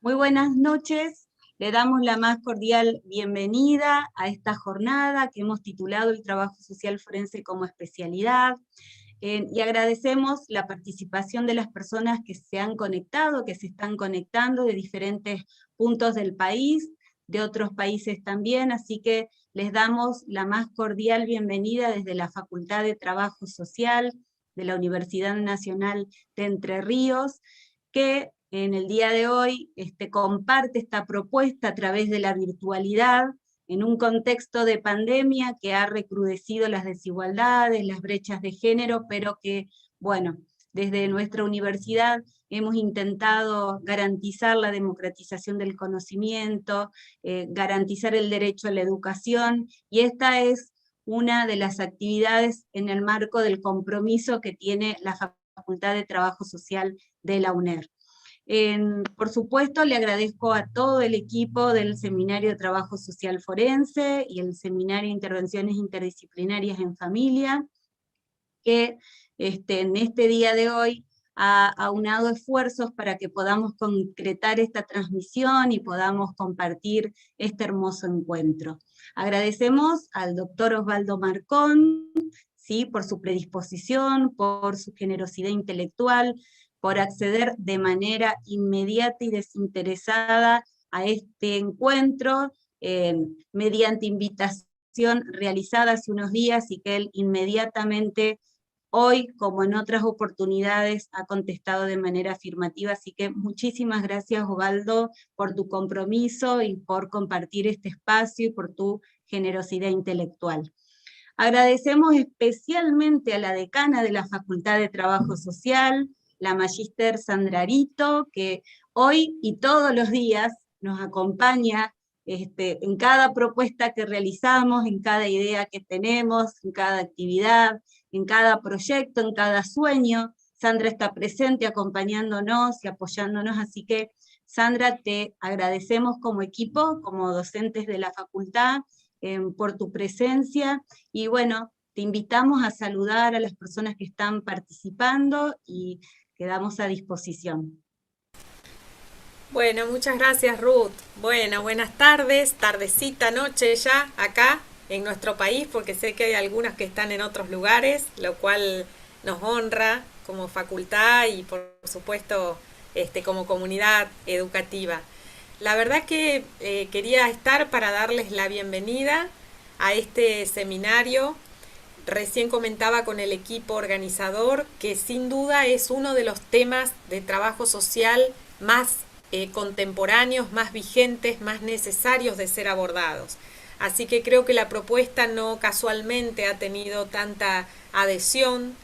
Muy buenas noches, le damos la más cordial bienvenida a esta jornada que hemos titulado El Trabajo Social Forense como Especialidad, y agradecemos la participación de las personas que se han conectado, que se están conectando de diferentes puntos del país, de otros países también, así que les damos la más cordial bienvenida desde la Facultad de Trabajo Social de la Universidad Nacional de Entre Ríos, que en el día de hoy comparte esta propuesta a través de la virtualidad, en un contexto de pandemia que ha recrudecido las desigualdades, las brechas de género, pero que, bueno, desde nuestra universidad hemos intentado garantizar la democratización del conocimiento, garantizar el derecho a la educación, y esta es una de las actividades en el marco del compromiso que tiene la Facultad de Trabajo Social de la UNER. Por supuesto, le agradezco a todo el equipo del Seminario de Trabajo Social Forense y el Seminario de Intervenciones Interdisciplinarias en Familia, que en este día de hoy ha aunado esfuerzos para que podamos concretar esta transmisión y podamos compartir este hermoso encuentro. Agradecemos al doctor Osvaldo Marcón, ¿sí?, por su predisposición, por su generosidad intelectual, por acceder de manera inmediata y desinteresada a este encuentro, mediante invitación realizada hace unos días, y que él inmediatamente, hoy como en otras oportunidades, ha contestado de manera afirmativa. Así que muchísimas gracias, Osvaldo, por tu compromiso y por compartir este espacio y por tu generosidad intelectual. Agradecemos especialmente a la decana de la Facultad de Trabajo Social, la magíster Sandra Arito, que hoy y todos los días nos acompaña en cada propuesta que realizamos, en cada idea que tenemos, en cada actividad, en cada proyecto, en cada sueño. Sandra está presente acompañándonos y apoyándonos, así que Sandra, te agradecemos como equipo, como docentes de la facultad, por tu presencia, y bueno, te invitamos a saludar a las personas que están participando y quedamos a disposición. Bueno, muchas gracias, Ruth. Bueno, buenas tardes, tardecita, noche ya acá en nuestro país, porque sé que hay algunas que están en otros lugares, lo cual nos honra como facultad y por supuesto como comunidad educativa. La verdad que quería estar para darles la bienvenida a este seminario. Recién comentaba con el equipo organizador que sin duda es uno de los temas de trabajo social más contemporáneos, más vigentes, más necesarios de ser abordados. Así que creo que la propuesta no casualmente ha tenido tanta adhesión.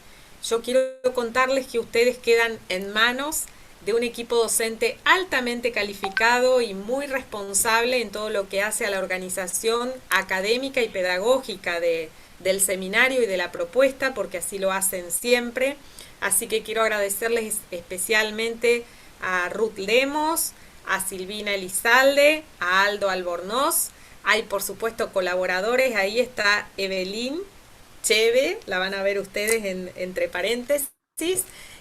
Yo quiero contarles que ustedes quedan en manos de un equipo docente altamente calificado y muy responsable en todo lo que hace a la organización académica y pedagógica del seminario y de la propuesta, porque así lo hacen siempre. Así que quiero agradecerles especialmente a Ruth Lemos, a Silvina Elizalde, a Aldo Albornoz. Hay por supuesto colaboradores, ahí está Evelyn Cheve, la van a ver ustedes entre paréntesis,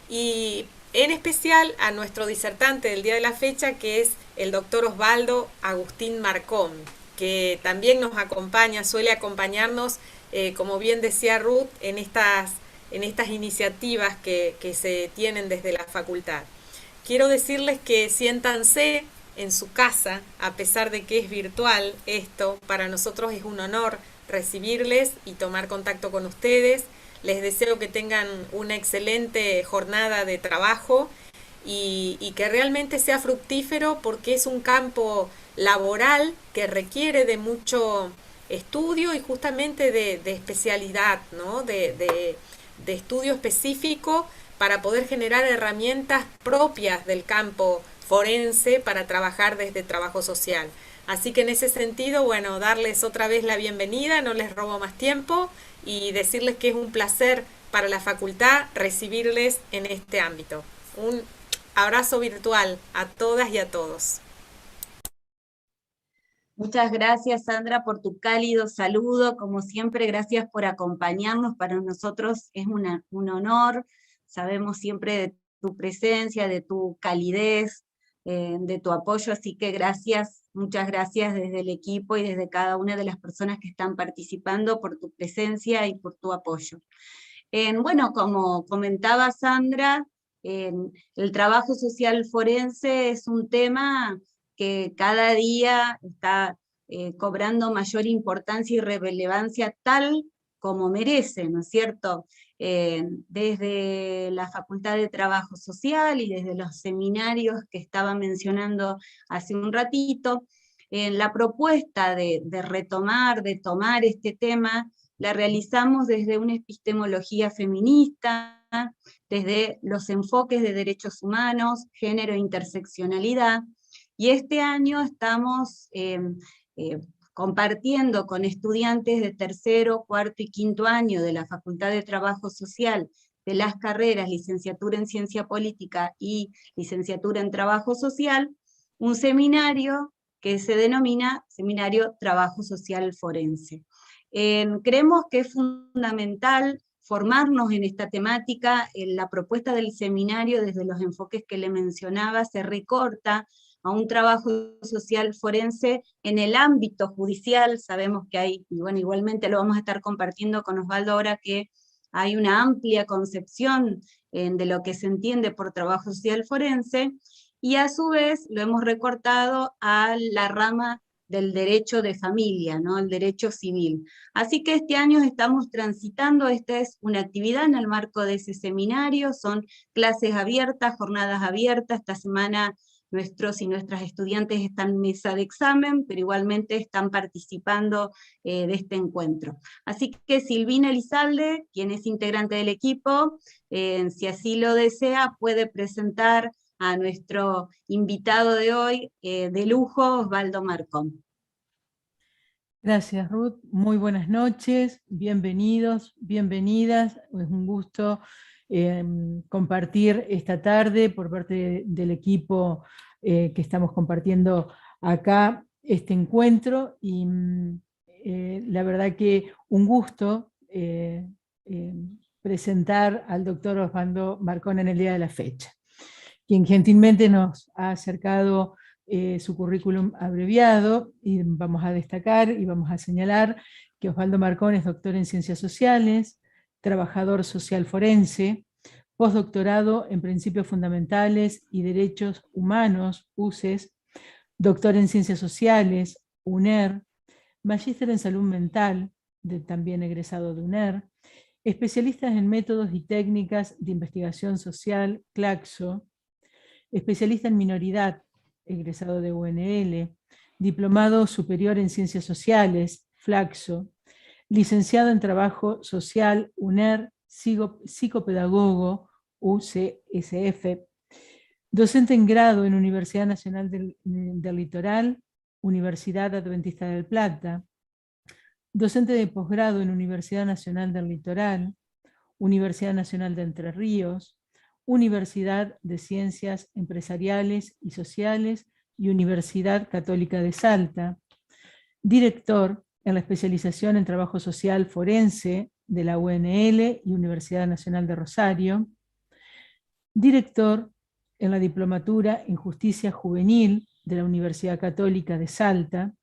y en especial a nuestro disertante del día de la fecha, que es el doctor Osvaldo Agustín Marcón, que también nos acompaña, suele acompañarnos, como bien decía Ruth, en estas iniciativas que se tienen desde la facultad. Quiero decirles que siéntanse en su casa, a pesar de que es virtual esto, para nosotros es un honor recibirles y tomar contacto con ustedes. Les deseo que tengan una excelente jornada de trabajo y que realmente sea fructífero, porque es un campo laboral que requiere de mucho estudio y justamente de especialidad, ¿no? de estudio específico para poder generar herramientas propias del campo forense para trabajar desde trabajo social. Así que en ese sentido, bueno, darles otra vez la bienvenida, no les robo más tiempo, y decirles que es un placer para la facultad recibirles en este ámbito. Un abrazo virtual a todas y a todos. Muchas gracias, Sandra, por tu cálido saludo. Como siempre, gracias por acompañarnos. Para nosotros es un honor. Sabemos siempre de tu presencia, de tu calidez, de tu apoyo, así que gracias, muchas gracias desde el equipo y desde cada una de las personas que están participando por tu presencia y por tu apoyo. Bueno, como comentaba Sandra, el trabajo social forense es un tema que cada día está cobrando mayor importancia y relevancia tal como merece, ¿no es cierto? Desde la Facultad de Trabajo Social y desde los seminarios que estaba mencionando hace un ratito, la propuesta de retomar, de tomar este tema, la realizamos desde una epistemología feminista, desde los enfoques de derechos humanos, género e interseccionalidad, y este año estamos compartiendo con estudiantes de tercero, cuarto y quinto año de la Facultad de Trabajo Social de las carreras licenciatura en Ciencia Política y licenciatura en Trabajo Social, un seminario que se denomina Seminario Trabajo Social Forense. Creemos que es fundamental formarnos en esta temática. La propuesta del seminario, desde los enfoques que le mencionaba, se recorta a un trabajo social forense en el ámbito judicial. Sabemos que hay, y bueno, igualmente lo vamos a estar compartiendo con Osvaldo ahora, que hay una amplia concepción de lo que se entiende por trabajo social forense, y a su vez lo hemos recortado a la rama del derecho de familia, ¿no? El derecho civil. Así que este año estamos transitando, esta es una actividad en el marco de ese seminario, son clases abiertas, jornadas abiertas. Esta semana nuestros y nuestras estudiantes están en mesa de examen, pero igualmente están participando de este encuentro. Así que Silvina Elizalde, quien es integrante del equipo, si así lo desea, puede presentar a nuestro invitado de hoy, de lujo, Osvaldo Marcón. Gracias, Ruth. Muy buenas noches, bienvenidos, bienvenidas. Es un gusto compartir esta tarde por parte del equipo que estamos compartiendo acá este encuentro, y la verdad que un gusto presentar al doctor Osvaldo Marcón en el día de la fecha, quien gentilmente nos ha acercado su currículum abreviado, y vamos a destacar y vamos a señalar que Osvaldo Marcón es doctor en Ciencias Sociales, trabajador social forense, postdoctorado en Principios Fundamentales y Derechos Humanos, UCES, doctor en Ciencias Sociales, UNER, magíster en Salud Mental, también egresado de UNER, especialistas en métodos y técnicas de investigación social, CLACSO, especialista en minoridad, egresado de UNL, diplomado superior en Ciencias Sociales, FLACSO, licenciado en Trabajo Social, UNER, psicopedagogo, UCSF, docente en grado en Universidad Nacional del Litoral, Universidad Adventista del Plata, docente de posgrado en Universidad Nacional del Litoral, Universidad Nacional de Entre Ríos, Universidad de Ciencias Empresariales y Sociales y Universidad Católica de Salta, director en la especialización en Trabajo Social Forense de la UNL y Universidad Nacional de Rosario, director en la Diplomatura en Justicia Juvenil de la Universidad Católica de Salta,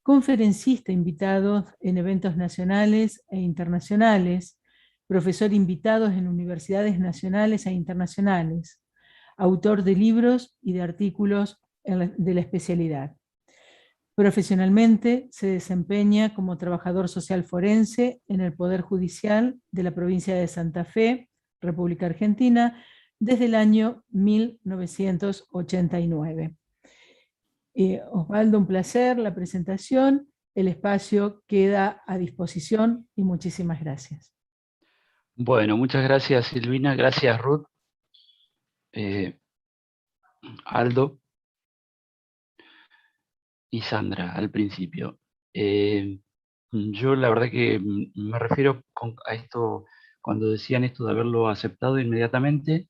conferencista invitado en eventos nacionales e internacionales, profesor invitado en universidades nacionales e internacionales, autor de libros y de artículos de la especialidad. Profesionalmente se desempeña como trabajador social forense en el Poder Judicial de la provincia de Santa Fe, República Argentina, desde el año 1989. Osvaldo, un placer la presentación, el espacio queda a disposición y muchísimas gracias. Bueno, muchas gracias Silvina, gracias Ruth, Aldo y Sandra al principio. Yo la verdad que me refiero a esto, cuando decían esto de haberlo aceptado inmediatamente,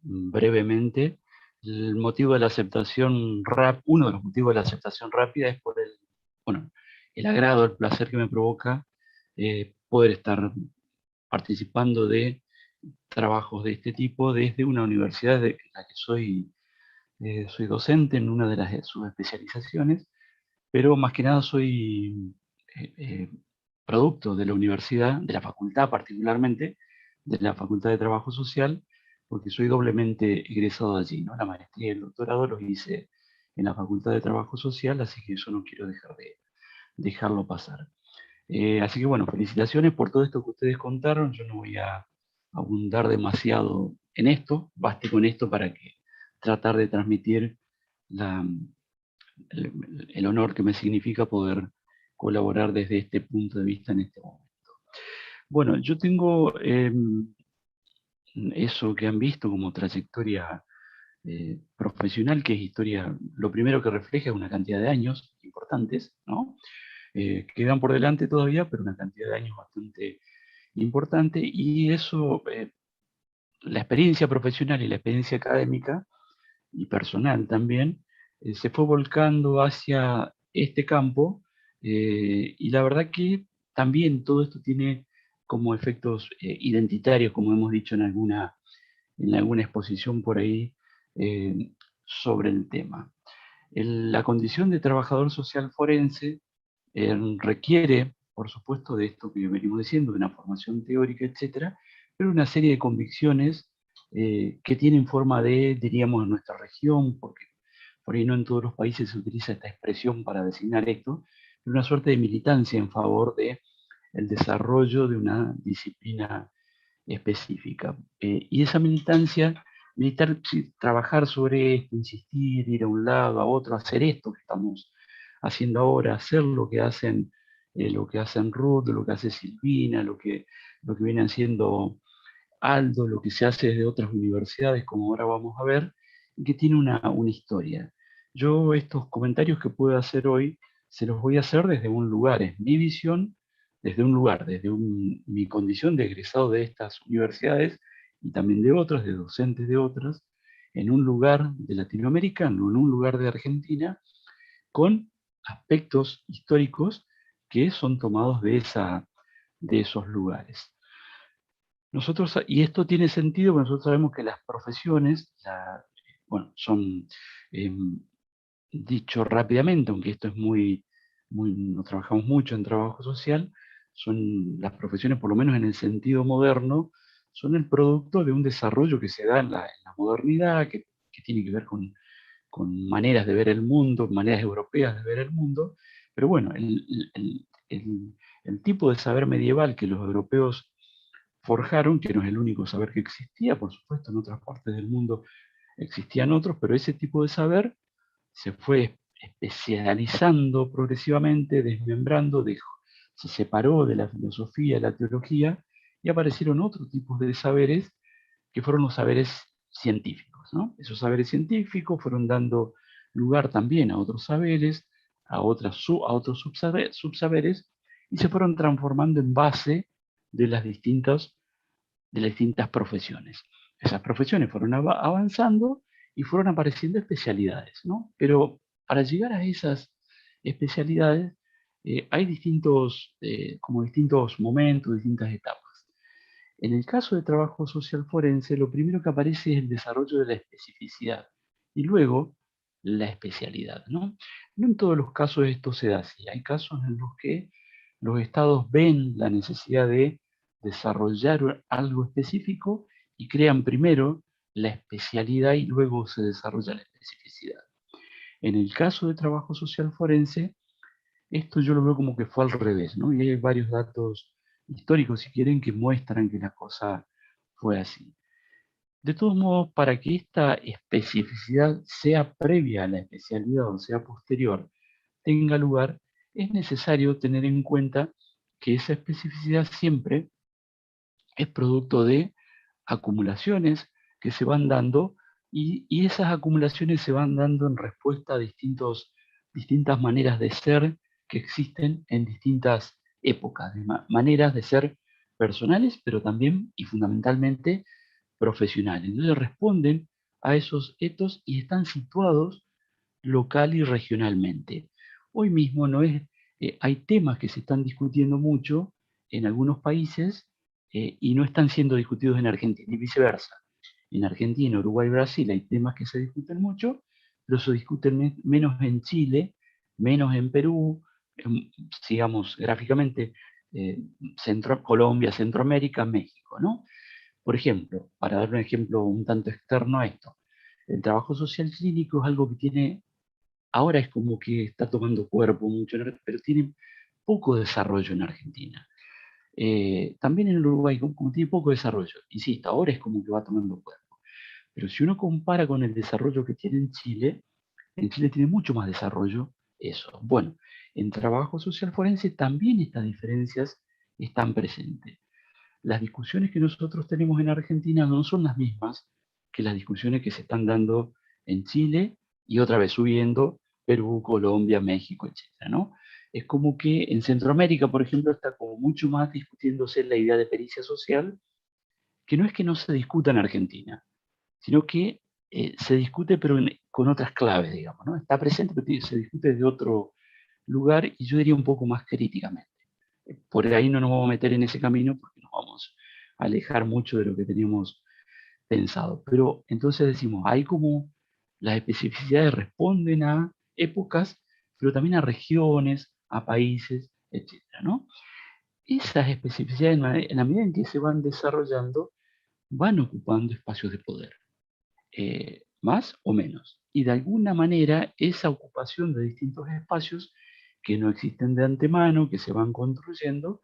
brevemente. El motivo de la aceptación uno de los motivos de la aceptación rápida es por el agrado, el placer que me provoca poder estar participando de trabajos de este tipo desde una universidad de la que soy soy docente en una de las subespecializaciones, pero más que nada soy producto de la universidad, de la facultad particularmente, de la Facultad de Trabajo Social, porque soy doblemente egresado de allí, ¿no? La maestría y el doctorado los hice en la Facultad de Trabajo Social, así que eso no quiero dejarlo pasar. Así que bueno, felicitaciones por todo esto que ustedes contaron. Yo no voy a abundar demasiado en esto, baste con esto para que tratar de transmitir el honor que me significa poder colaborar desde este punto de vista en este momento. Bueno, yo tengo eso que han visto como trayectoria profesional, que es historia, lo primero que refleja es una cantidad de años importantes, ¿no? Quedan por delante todavía, pero una cantidad de años bastante importante, y eso, la experiencia profesional y la experiencia académica y personal también, se fue volcando hacia este campo, y la verdad que también todo esto tiene como efectos identitarios, como hemos dicho en alguna exposición por ahí, sobre el tema. La condición de trabajador social forense requiere, por supuesto, de esto que venimos diciendo, de una formación teórica, etcétera, pero una serie de convicciones que tienen forma de, diríamos, en nuestra región, porque por ahí no en todos los países se utiliza esta expresión para designar esto, una suerte de militancia en favor de el desarrollo de una disciplina específica. Y esa militancia, trabajar sobre esto, insistir, ir a un lado, a otro, hacer esto que estamos haciendo ahora, hacer lo que hacen Ruth, lo que hace Silvina, lo que viene haciendo Aldo, lo que se hace desde otras universidades, como ahora vamos a ver, y que tiene una historia. Yo estos comentarios que puedo hacer hoy, se los voy a hacer desde un lugar, es mi visión, desde un lugar, desde mi condición de egresado de estas universidades, y también de otras, de docentes de otras, en un lugar de latinoamericano, en un lugar de Argentina, con aspectos históricos que son tomados de esos lugares. Nosotros, y esto tiene sentido porque nosotros sabemos que las profesiones, bueno, son, dicho rápidamente, aunque esto es no trabajamos mucho en trabajo social, son las profesiones, por lo menos en el sentido moderno, son el producto de un desarrollo que se da en la modernidad, que tiene que ver con maneras de ver el mundo, maneras europeas de ver el mundo, pero bueno, el tipo de saber medieval que los europeos forjaron, que no es el único saber que existía, por supuesto en otras partes del mundo existían otros, pero ese tipo de saber se fue especializando progresivamente, desmembrando, se separó de la filosofía, de la teología, y aparecieron otros tipos de saberes que fueron los saberes científicos, ¿no? Esos saberes científicos fueron dando lugar también a otros saberes, a otros subsaberes, y se fueron transformando en base de las distintas profesiones. Esas profesiones fueron avanzando y fueron apareciendo especialidades, ¿no? Pero para llegar a esas especialidades hay distintos momentos, distintas etapas. En el caso de trabajo social forense, lo primero que aparece es el desarrollo de la especificidad y luego la especialidad, ¿no? No en todos los casos esto se da así. Hay casos en los que los estados ven la necesidad de desarrollar algo específico y crean primero la especialidad y luego se desarrolla la especificidad. En el caso de trabajo social forense, esto yo lo veo como que fue al revés, ¿no? Y hay varios datos históricos, si quieren, que muestran que la cosa fue así. De todos modos, para que esta especificidad sea previa a la especialidad o sea posterior, tenga lugar, es necesario tener en cuenta que esa especificidad siempre es producto de acumulaciones que se van dando y esas acumulaciones se van dando en respuesta a distintas maneras de ser que existen en distintas épocas, maneras de ser personales, pero también y fundamentalmente profesionales. Entonces responden a esos etos y están situados local y regionalmente. Hoy mismo hay temas que se están discutiendo mucho en algunos países y no están siendo discutidos en Argentina, y viceversa. En Argentina, Uruguay y Brasil hay temas que se discuten mucho, pero se discuten menos en Chile, menos en Perú, digamos, gráficamente, Colombia, Centroamérica, México, ¿no? Por ejemplo, para dar un ejemplo un tanto externo a esto, el trabajo social clínico es algo que tiene, ahora es como que está tomando cuerpo mucho, pero tiene poco desarrollo en Argentina. También en el Uruguay, como tiene poco desarrollo, insisto, ahora es como que va tomando cuerpo. Pero si uno compara con el desarrollo que tiene en Chile tiene mucho más desarrollo eso. Bueno, en trabajo social forense también estas diferencias están presentes. Las discusiones que nosotros tenemos en Argentina no son las mismas que las discusiones que se están dando en Chile y otra vez subiendo Perú, Colombia, México, etc., ¿no? Es como que en Centroamérica, por ejemplo, está como mucho más discutiéndose la idea de pericia social, que no es que no se discuta en Argentina, sino que se discute pero con otras claves, digamos, ¿no? Está presente, pero se discute de otro lugar y yo diría un poco más críticamente. Por ahí no nos vamos a meter en ese camino porque nos vamos a alejar mucho de lo que teníamos pensado. Pero entonces decimos, hay como las especificidades responden a épocas, pero también a regiones, a países, etcétera, ¿no? Esas especificidades, en la medida en que se van desarrollando, van ocupando espacios de poder, más o menos. Y de alguna manera, esa ocupación de distintos espacios que no existen de antemano, que se van construyendo,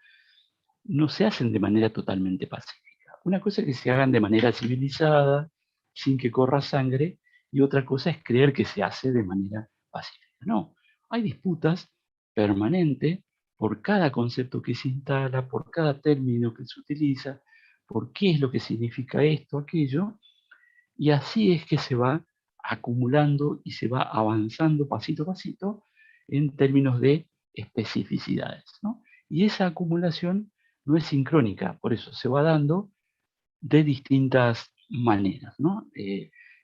no se hacen de manera totalmente pacífica. Una cosa es que se hagan de manera civilizada, sin que corra sangre, y otra cosa es creer que se hace de manera pacífica. No, hay disputas permanentes por cada concepto que se instala, por cada término que se utiliza, por qué es lo que significa esto, aquello, y así es que se va acumulando y se va avanzando pasito a pasito en términos de especificidades, ¿no? Y esa acumulación no es sincrónica, por eso se va dando de distintas maneras, ¿no?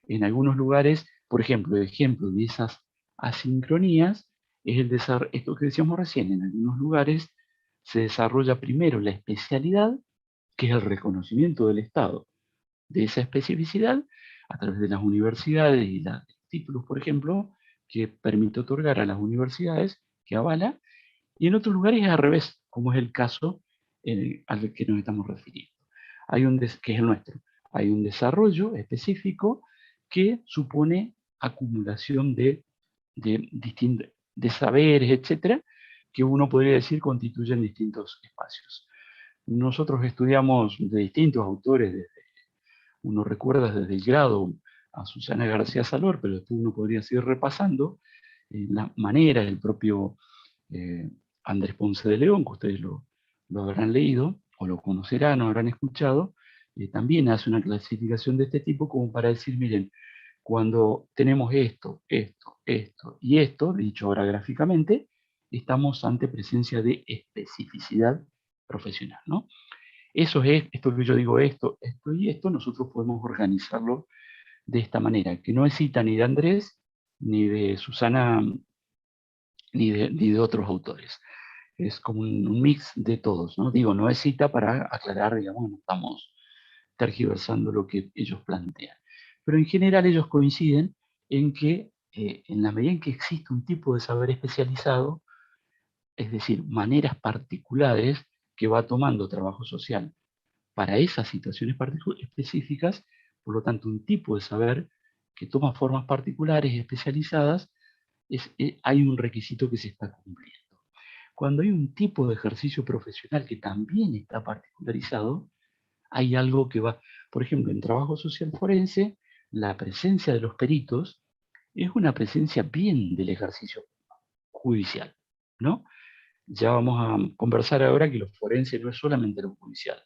En algunos lugares, por ejemplo, el ejemplo de esas asincronías es esto que decíamos recién, en algunos lugares se desarrolla primero la especialidad, que es el reconocimiento del Estado de esa especificidad a través de las universidades y los títulos, por ejemplo, que permite otorgar a las universidades, que avala, y en otros lugares es al revés, como es el caso al que nos estamos refiriendo. Que es el nuestro. Hay un desarrollo específico que supone acumulación de saberes, etcétera, que uno podría decir constituyen distintos espacios. Nosotros estudiamos de distintos autores, uno recuerda desde el grado a Susana García Salor, pero después uno podría seguir repasando la manera del propio Andrés Ponce de León, que ustedes lo habrán leído, o lo conocerán, o habrán escuchado, también hace una clasificación de este tipo como para decir, miren, cuando tenemos esto, esto, esto y esto, dicho ahora gráficamente, estamos ante presencia de especificidad profesional, ¿no? Eso es, esto que yo digo, esto y esto, nosotros podemos organizarlo de esta manera, que no es cita ni de Andrés, ni de Susana, ni de otros autores. Es como un mix de todos, ¿no? Digo, no es cita para aclarar, digamos, no estamos tergiversando lo que ellos plantean. Pero en general ellos coinciden en que en la medida en que existe un tipo de saber especializado, es decir, maneras particulares que va tomando trabajo social para esas situaciones específicas, por lo tanto, un tipo de saber que toma formas particulares y especializadas, hay un requisito que se está cumpliendo. Cuando hay un tipo de ejercicio profesional que también está particularizado, hay algo que va, por ejemplo, en trabajo social forense, la presencia de los peritos es una presencia bien del ejercicio judicial, ¿no? Ya vamos a conversar ahora que lo forense no es solamente lo judicial,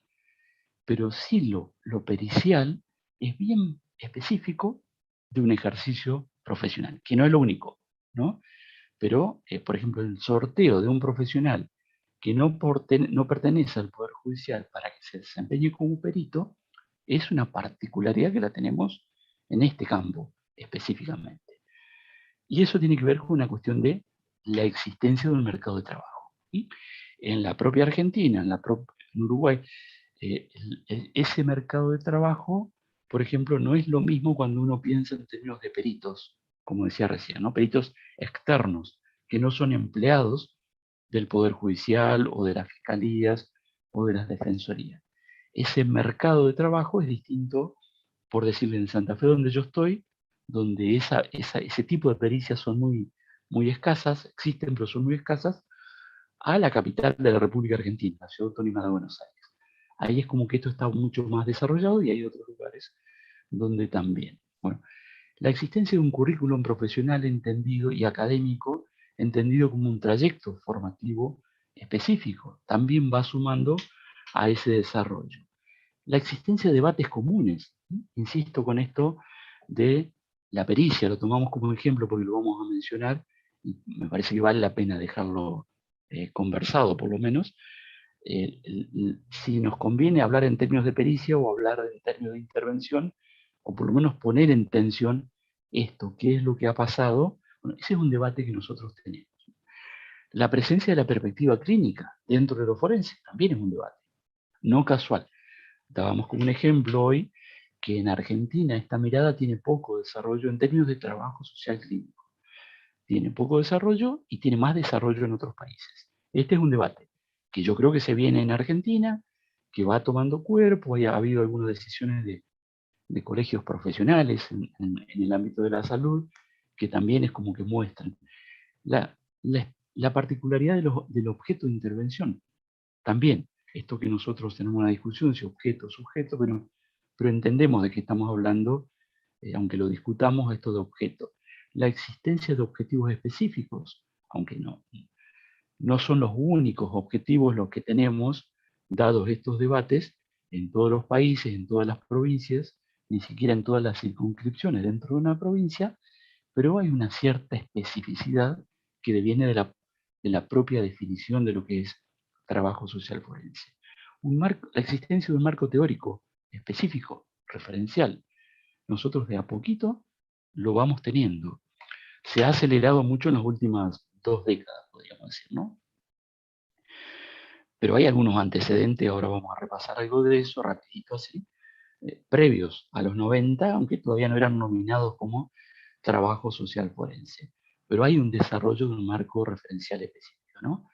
pero sí lo pericial es bien específico de un ejercicio profesional, que no es lo único, ¿no? Pero, por ejemplo, el sorteo de un profesional que no pertenece al Poder Judicial para que se desempeñe como perito, es una particularidad que la tenemos en este campo específicamente. Y eso tiene que ver con una cuestión de la existencia de un mercado de trabajo. ¿Sí? En la propia Argentina, en Uruguay, ese mercado de trabajo por ejemplo, no es lo mismo cuando uno piensa en términos de peritos, como decía recién, ¿no? Peritos externos, que no son empleados del Poder Judicial o de las fiscalías o de las defensorías. Ese mercado de trabajo es distinto, por decirle, en Santa Fe, donde yo estoy, donde ese tipo de pericias son muy escasas, existen, pero son muy escasas, a la capital de la República Argentina, la Ciudad Autónoma de Buenos Aires. Ahí es como que esto está mucho más desarrollado y hay otros lugares donde también. Bueno, la existencia de un currículum profesional entendido y académico, entendido como un trayecto formativo específico, también va sumando a ese desarrollo. La existencia de debates comunes, insisto con esto de la pericia, lo tomamos como ejemplo porque lo vamos a mencionar, y me parece que vale la pena dejarlo conversado por lo menos. Si nos conviene hablar en términos de pericia o hablar en términos de intervención, o por lo menos poner en tensión esto, qué es lo que ha pasado, bueno, ese es un debate que nosotros tenemos. La presencia de la perspectiva clínica dentro de lo forense también es un debate, no casual. Dábamos como un ejemplo hoy que en Argentina esta mirada tiene poco desarrollo en términos de trabajo social clínico. Tiene poco desarrollo y tiene más desarrollo en otros países. Este es un debate que yo creo que se viene en Argentina, que va tomando cuerpo, ha habido algunas decisiones de colegios profesionales en el ámbito de la salud, que también es como que muestran la particularidad del objeto de intervención. También, esto que nosotros tenemos una discusión, si objeto, sujeto, pero entendemos de qué estamos hablando, aunque lo discutamos, esto de objeto. La existencia de objetivos específicos, aunque no son los únicos objetivos los que tenemos, dados estos debates, en todos los países, en todas las provincias, ni siquiera en todas las circunscripciones dentro de una provincia, pero hay una cierta especificidad que deviene de la propia definición de lo que es trabajo social forense. La existencia de un marco teórico específico, referencial, nosotros de a poquito lo vamos teniendo. Se ha acelerado mucho en las últimas 2 décadas, podríamos decir, ¿no? Pero hay algunos antecedentes, ahora vamos a repasar algo de eso, rapidito así, previos a los 90, aunque todavía no eran nominados como trabajo social forense. Pero hay un desarrollo de un marco referencial específico, ¿no?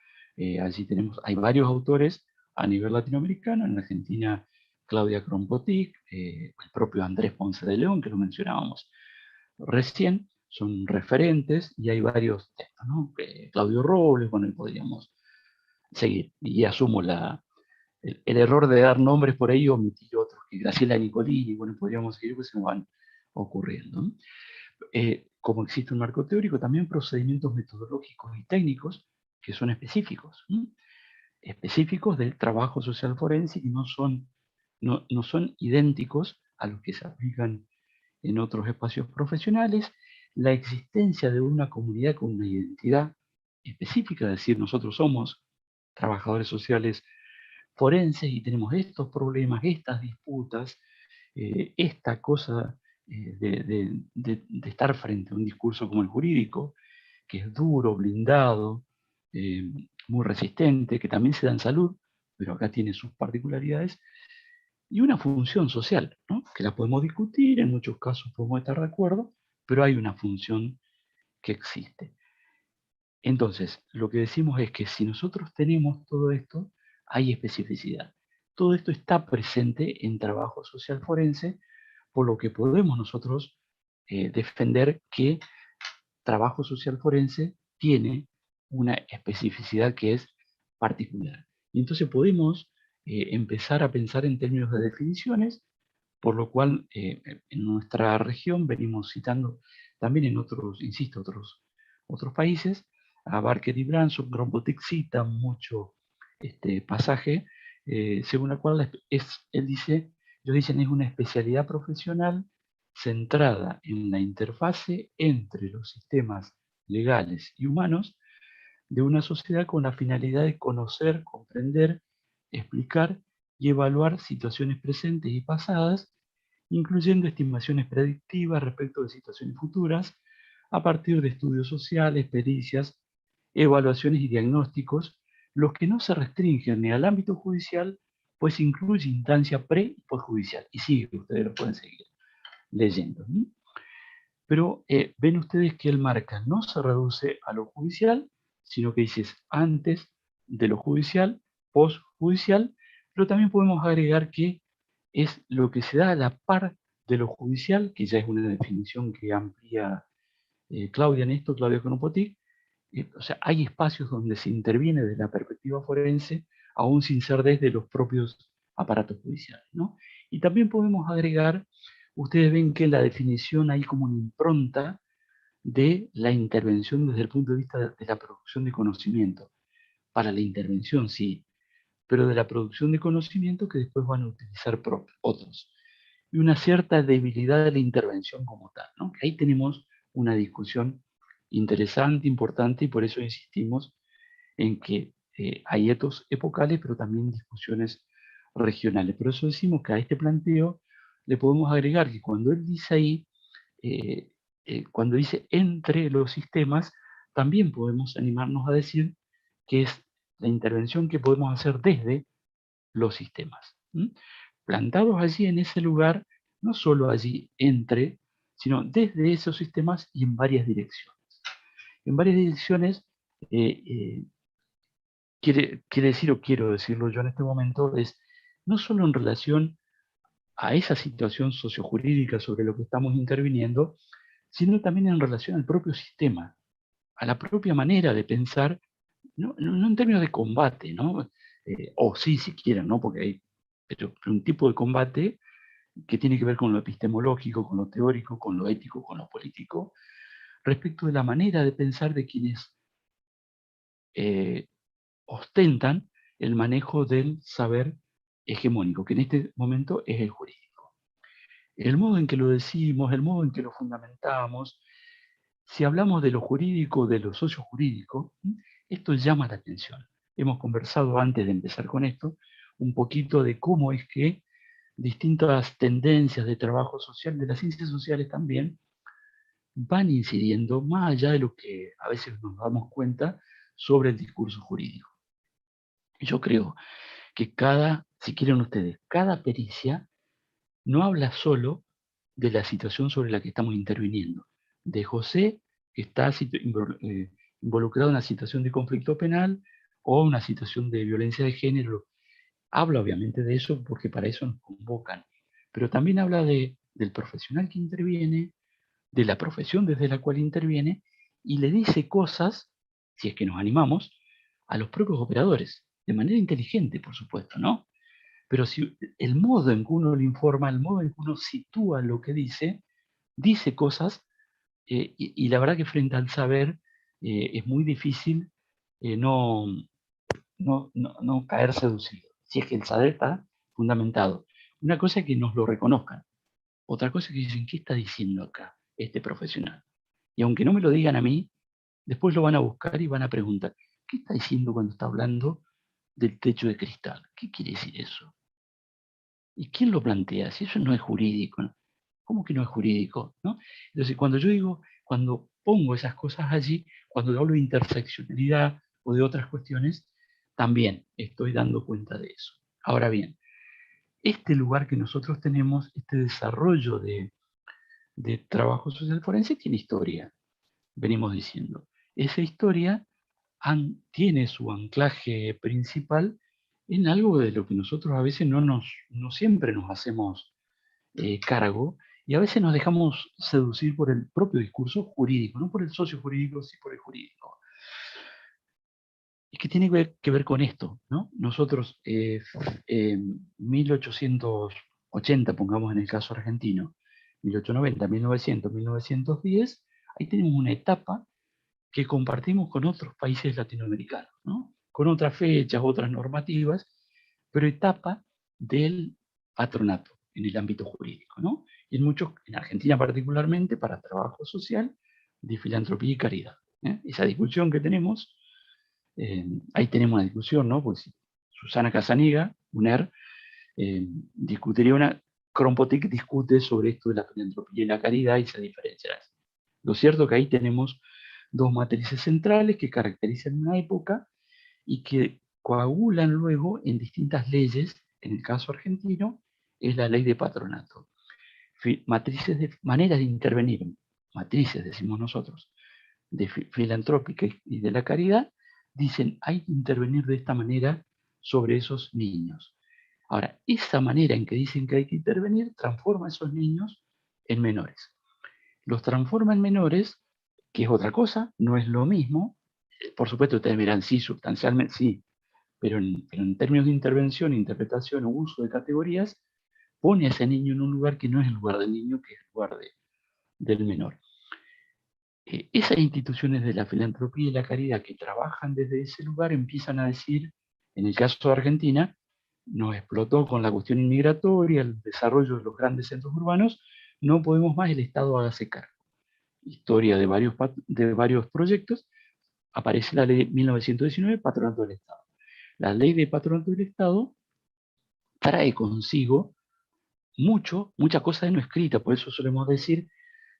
Allí hay varios autores a nivel latinoamericano, en Argentina Claudia Cronpotic, el propio Andrés Ponce de León, que lo mencionábamos recién, son referentes, y hay varios textos, ¿no? Claudio Robles, bueno, podríamos seguir, y asumo el error de dar nombres por ahí y omitir otros, que Graciela Nicolini, bueno, podríamos seguir, pues se me van ocurriendo, ¿no? Como existe un marco teórico, también procedimientos metodológicos y técnicos que son específicos, específicos del trabajo social forense, y no son idénticos a los que se aplican en otros espacios profesionales. La existencia de una comunidad con una identidad específica, es decir, nosotros somos trabajadores sociales forenses y tenemos estos problemas, estas disputas, esta cosa de estar frente a un discurso como el jurídico, que es duro, blindado, muy resistente, que también se da en salud, pero acá tiene sus particularidades, y una función social, ¿no? Que la podemos discutir, en muchos casos podemos estar de acuerdo, pero hay una función que existe. Entonces, lo que decimos es que si nosotros tenemos todo esto, hay especificidad. Todo esto está presente en trabajo social forense, por lo que podemos nosotros defender que trabajo social forense tiene una especificidad que es particular. Y entonces podemos empezar a pensar en términos de definiciones, por lo cual en nuestra región venimos citando también en otros, insisto, otros países, a Barker y Branson. Cronpotic cita mucho este pasaje, según la cual ellos dicen es una especialidad profesional centrada en la interfase entre los sistemas legales y humanos de una sociedad con la finalidad de conocer, comprender, explicar y evaluar situaciones presentes y pasadas, incluyendo estimaciones predictivas respecto de situaciones futuras, a partir de estudios sociales, pericias, evaluaciones y diagnósticos, los que no se restringen ni al ámbito judicial pues incluye instancia pre y postjudicial. Y sí, ustedes lo pueden seguir leyendo. Pero ven ustedes que él marca, no se reduce a lo judicial, sino que dice antes de lo judicial, postjudicial, pero también podemos agregar que es lo que se da a la par de lo judicial, que ya es una definición que amplía Claudia en esto, Claudia Konopotik. O sea, hay espacios donde se interviene desde la perspectiva forense, aún sin ser desde los propios aparatos judiciales, ¿no? Y también podemos agregar, ustedes ven que en la definición hay como una impronta de la intervención desde el punto de vista de la producción de conocimiento. Para la intervención, sí, pero de la producción de conocimiento que después van a utilizar otros. Y una cierta debilidad de la intervención como tal, ¿no? Que ahí tenemos una discusión interesante, importante, y por eso insistimos en que hay etos epocales, pero también discusiones regionales. Por eso decimos que a este planteo le podemos agregar que cuando él dice ahí, cuando dice entre los sistemas, también podemos animarnos a decir que es la intervención que podemos hacer desde los sistemas. Plantados allí en ese lugar, no solo allí entre, sino desde esos sistemas y en varias direcciones. En varias direcciones quiere decir, o quiero decirlo yo en este momento, es no solo en relación a esa situación sociojurídica sobre lo que estamos interviniendo, sino también en relación al propio sistema, a la propia manera de pensar, no en términos de combate, ¿no? O sí, si quieren, ¿no? Porque hay pero un tipo de combate que tiene que ver con lo epistemológico, con lo teórico, con lo ético, con lo político, respecto de la manera de pensar de quienes ostentan el manejo del saber hegemónico, que en este momento es el jurídico. El modo en que lo decimos, el modo en que lo fundamentamos, si hablamos de lo jurídico, de lo sociojurídico, esto llama la atención. Hemos conversado antes de empezar con esto un poquito de cómo es que distintas tendencias de trabajo social, de las ciencias sociales también, van incidiendo más allá de lo que a veces nos damos cuenta sobre el discurso jurídico. Yo creo que si quieren ustedes, cada pericia no habla solo de la situación sobre la que estamos interviniendo. De José, que está involucrado en una situación de conflicto penal o una situación de violencia de género. Habla obviamente de eso porque para eso nos convocan. Pero también habla del profesional que interviene, de la profesión desde la cual interviene, y le dice cosas, si es que nos animamos, a los propios operadores, de manera inteligente, por supuesto, ¿no? Pero si el modo en que uno le informa, el modo en que uno sitúa lo que dice cosas, y la verdad que frente al saber es muy difícil no caer seducido, si es que el saber está fundamentado. Una cosa es que nos lo reconozcan, otra cosa es que dicen, ¿qué está diciendo acá este profesional? Y aunque no me lo digan a mí, después lo van a buscar y van a preguntar, ¿qué está diciendo cuando está hablando del techo de cristal? ¿Qué quiere decir eso? ¿Y quién lo plantea? Si eso no es jurídico, ¿no? ¿Cómo que no es jurídico? ¿No? Entonces, cuando pongo esas cosas allí, cuando hablo de interseccionalidad o de otras cuestiones, también estoy dando cuenta de eso. Ahora bien, este lugar que nosotros tenemos, este desarrollo de trabajo social forense, tiene historia, venimos diciendo. Esa historia tiene su anclaje principal en algo de lo que nosotros a veces no siempre nos hacemos cargo, y a veces nos dejamos seducir por el propio discurso jurídico, no por el socio jurídico, sí por el jurídico. Es que tiene que ver con esto, ¿no? Nosotros, 1880, pongamos en el caso argentino, 1890, 1900, 1910, ahí tenemos una etapa que compartimos con otros países latinoamericanos, ¿no? Con otras fechas, otras normativas, pero etapa del patronato en el ámbito jurídico, ¿no? Y en Argentina particularmente, para trabajo social, de filantropía y caridad. Esa discusión que tenemos, ahí tenemos una discusión, ¿no? Pues Susana Casaniga, UNER, Kropotkin discute sobre esto de la filantropía y la caridad y se diferencian. Lo cierto es que ahí tenemos dos matrices centrales que caracterizan una época y que coagulan luego en distintas leyes en el caso argentino, es la ley de patronato. Maneras de intervenir, matrices decimos nosotros, de filantrópica y de la caridad, dicen hay que intervenir de esta manera sobre esos niños. Ahora, esa manera en que dicen que hay que intervenir transforma a esos niños en menores. Los transforma en menores, que es otra cosa, no es lo mismo. Por supuesto, ustedes dirán, sí, sustancialmente sí, pero en términos de intervención, interpretación o uso de categorías, pone a ese niño en un lugar que no es el lugar del niño, que es el lugar del menor. Esas instituciones de la filantropía y la caridad que trabajan desde ese lugar empiezan a decir, en el caso de Argentina, nos explotó con la cuestión inmigratoria, el desarrollo de los grandes centros urbanos, no podemos más, el Estado hágase cargo. Historia de varios proyectos, aparece la ley de 1919, Patronato del Estado. La ley de Patronato del Estado trae consigo mucha cosa de no escrita, por eso solemos decir,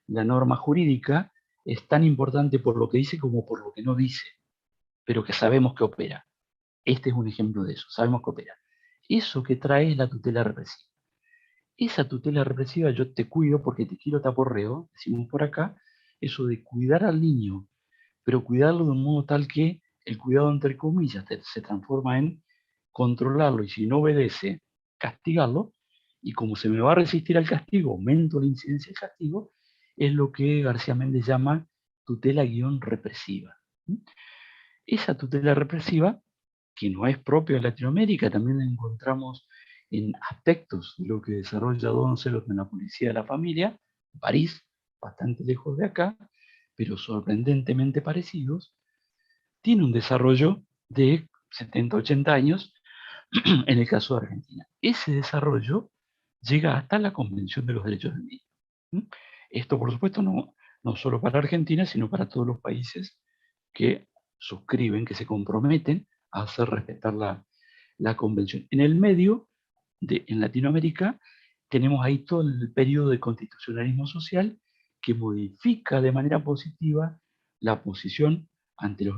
la norma jurídica es tan importante por lo que dice como por lo que no dice, pero que sabemos que opera. Este es un ejemplo de eso, sabemos que opera. Eso que trae es la tutela represiva. Esa tutela represiva, yo te cuido porque te quiero taporreo, decimos por acá, eso de cuidar al niño, pero cuidarlo de un modo tal que el cuidado, entre comillas, se transforma en controlarlo, y si no obedece, castigarlo, y como se me va a resistir al castigo, aumento la incidencia del castigo, es lo que García Méndez llama tutela-represiva. Esa tutela represiva, que no es propia de Latinoamérica, también la encontramos en aspectos de lo que desarrolla Doncelos en la Policía de la Familia, en París, bastante lejos de acá, pero sorprendentemente parecidos, tiene un desarrollo de 70, 80 años en el caso de Argentina. Ese desarrollo llega hasta la Convención de los Derechos del Niño. Esto, por supuesto, no solo para Argentina, sino para todos los países que suscriben, que se comprometen a hacer respetar la Convención. En el medio, en Latinoamérica, tenemos ahí todo el periodo de constitucionalismo social que modifica de manera positiva la posición ante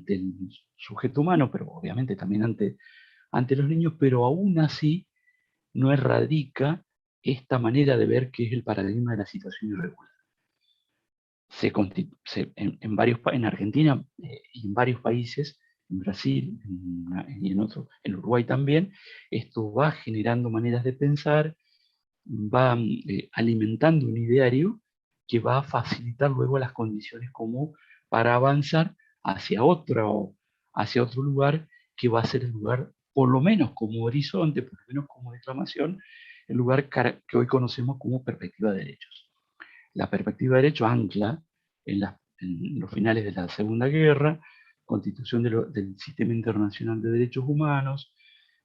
el sujeto humano, pero obviamente también ante los niños, pero aún así no erradica esta manera de ver que es el paradigma de la situación irregular. En Argentina y en varios países, en Brasil y en Uruguay también, esto va generando maneras de pensar, va alimentando un ideario que va a facilitar luego las condiciones como para avanzar hacia otro lugar que va a ser el lugar, por lo menos como horizonte, por lo menos como declamación, el lugar que hoy conocemos como perspectiva de derechos. La perspectiva de derechos ancla en los finales de la Segunda Guerra, constitución del Sistema Internacional de Derechos Humanos,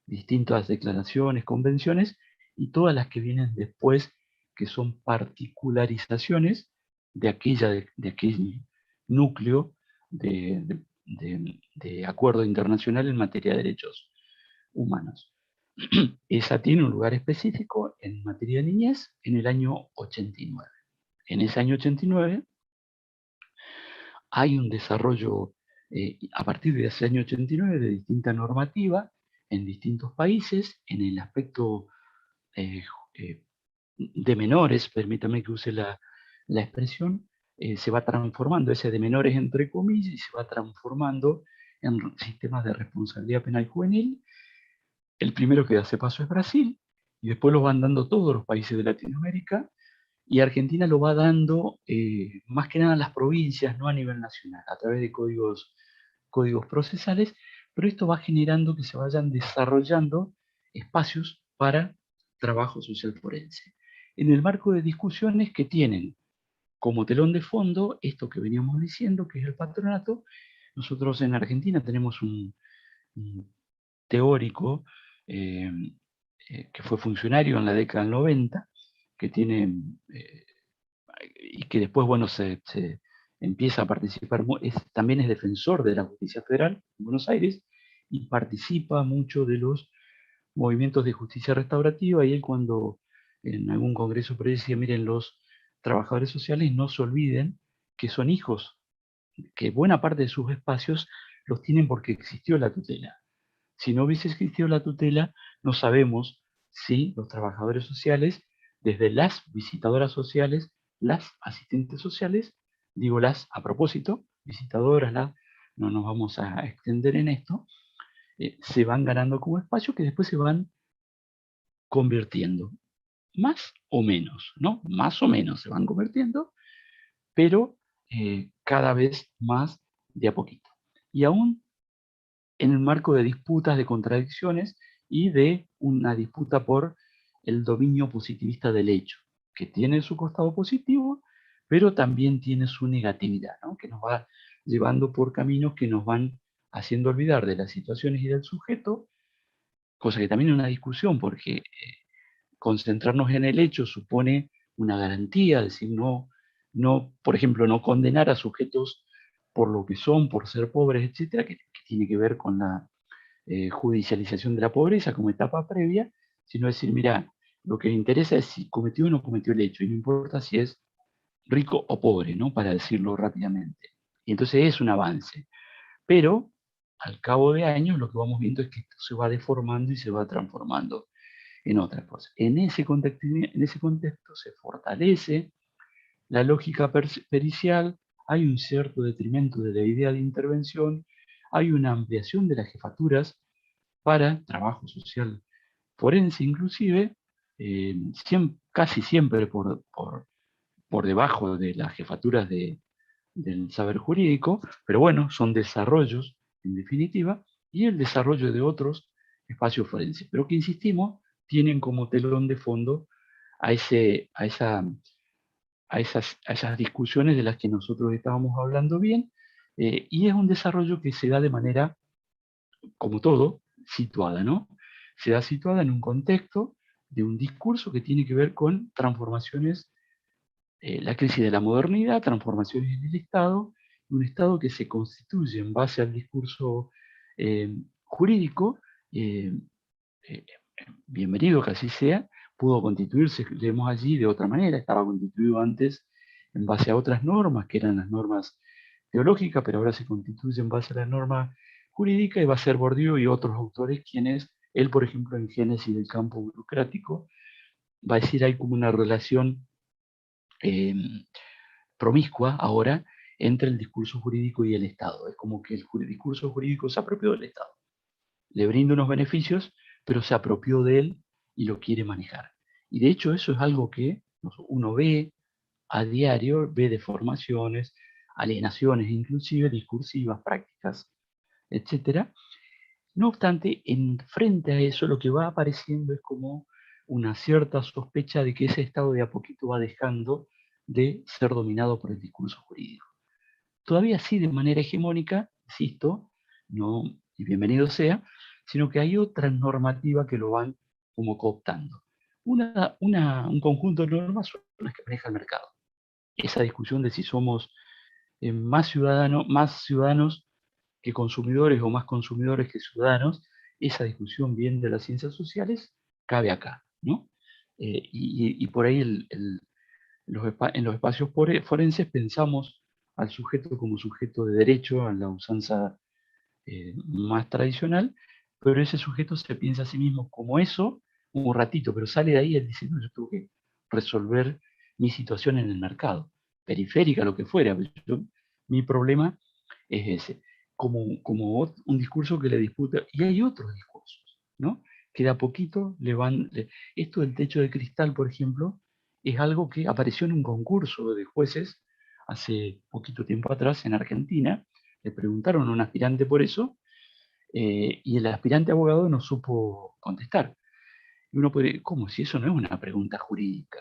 distintas declaraciones, convenciones, y todas las que vienen después, que son particularizaciones de aquel núcleo de acuerdo internacional en materia de derechos humanos. Esa tiene un lugar específico en materia de niñez en el año 89. En ese año 89 hay un desarrollo a partir de ese año 89 de distinta normativa en distintos países en el aspecto de menores, permítame que use la expresión, se va transformando, ese de menores entre comillas, y se va transformando en sistemas de responsabilidad penal juvenil. El primero que hace paso es Brasil, y después lo van dando todos los países de Latinoamérica, y Argentina lo va dando más que nada a las provincias, no a nivel nacional, a través de códigos procesales, pero esto va generando que se vayan desarrollando espacios para trabajo social forense. En el marco de discusiones que tienen como telón de fondo esto que veníamos diciendo, que es el patronato. Nosotros en Argentina tenemos un teórico que fue funcionario en la década del 90, que tiene, y que después, bueno, se empieza a participar, también es defensor de la justicia federal en Buenos Aires, y participa mucho de los movimientos de justicia restaurativa, y él cuando en algún congreso por ahí decía, miren, los trabajadores sociales no se olviden que son hijos, que buena parte de sus espacios los tienen porque existió la tutela. Si no hubiese existido la tutela, no sabemos si los trabajadores sociales, desde las visitadoras sociales, las asistentes sociales, digo las a propósito, visitadoras, no nos vamos a extender en esto, se van ganando como espacio que después se van convirtiendo, más o menos, ¿no? Más o menos se van convirtiendo, pero cada vez más de a poquito. Y aún en el marco de disputas, de contradicciones y de una disputa por el dominio positivista del hecho, que tiene su costado positivo, pero también tiene su negatividad, ¿no? Que nos va llevando por caminos que nos van haciendo olvidar de las situaciones y del sujeto, cosa que también es una discusión, porque concentrarnos en el hecho supone una garantía, es decir, por ejemplo, no condenar a sujetos por lo que son, por ser pobres, etcétera, que tiene que ver con la judicialización de la pobreza como etapa previa, sino decir, mira, lo que me interesa es si cometió o no cometió el hecho, y no importa si es rico o pobre, ¿no? Para decirlo rápidamente. Y entonces es un avance. Pero al cabo de años lo que vamos viendo es que esto se va deformando y se va transformando en otras cosas. En ese contexto se fortalece la lógica pericial, hay un cierto detrimento de la idea de intervención, hay una ampliación de las jefaturas para trabajo social forense inclusive, casi siempre por debajo de las jefaturas del saber jurídico, pero bueno, son desarrollos en definitiva, y el desarrollo de otros espacios forenses, pero que insistimos, tienen como telón de fondo a, esas discusiones de las que nosotros estábamos hablando bien, y es un desarrollo que se da de manera, como todo, situada, ¿no? Se da situada en un contexto de un discurso que tiene que ver con transformaciones, la crisis de la modernidad, transformaciones en el Estado, un Estado que se constituye en base al discurso jurídico, eh, eh, bienvenido que así sea, pudo constituirse, leemos allí, de otra manera, estaba constituido antes en base a otras normas, que eran las normas teológicas, pero ahora se constituye en base a la norma jurídica, y va a ser Bourdieu y otros autores quienes, él por ejemplo en Génesis del campo burocrático, va a decir hay como una relación eh, promiscua ahora entre el discurso jurídico y el Estado. Es como que el discurso jurídico se apropió del Estado, le brinda unos beneficios, pero se apropió de él y lo quiere manejar. Y de hecho eso es algo que uno ve a diario, ve deformaciones, alienaciones inclusive, discursivas, prácticas, etcétera. No obstante, frente a eso lo que va apareciendo es como una cierta sospecha de que ese Estado de a poquito va dejando de ser dominado por el discurso jurídico. Todavía sí de manera hegemónica, insisto, no, y bienvenido sea, sino que hay otras normativas que lo van como cooptando. Un conjunto de normas son las que maneja el mercado. Esa discusión de si somos más ciudadanos que consumidores o más consumidores que ciudadanos, esa discusión bien de las ciencias sociales cabe acá, ¿no? Y por ahí en los espacios forenses pensamos al sujeto como sujeto de derecho, a la usanza más tradicional, pero ese sujeto se piensa a sí mismo como eso un ratito, pero sale de ahí y él dice, no, yo tengo que resolver mi situación en el mercado, periférica, lo que fuera. Mi problema es ese, como un discurso que le disputa, y hay otros discursos, ¿no? Que de a poquito esto del techo de cristal, por ejemplo, es algo que apareció en un concurso de jueces hace poquito tiempo atrás en Argentina. Le preguntaron a un aspirante por eso, y el aspirante abogado no supo contestar. Y uno puede, ¿cómo? Si eso no es una pregunta jurídica,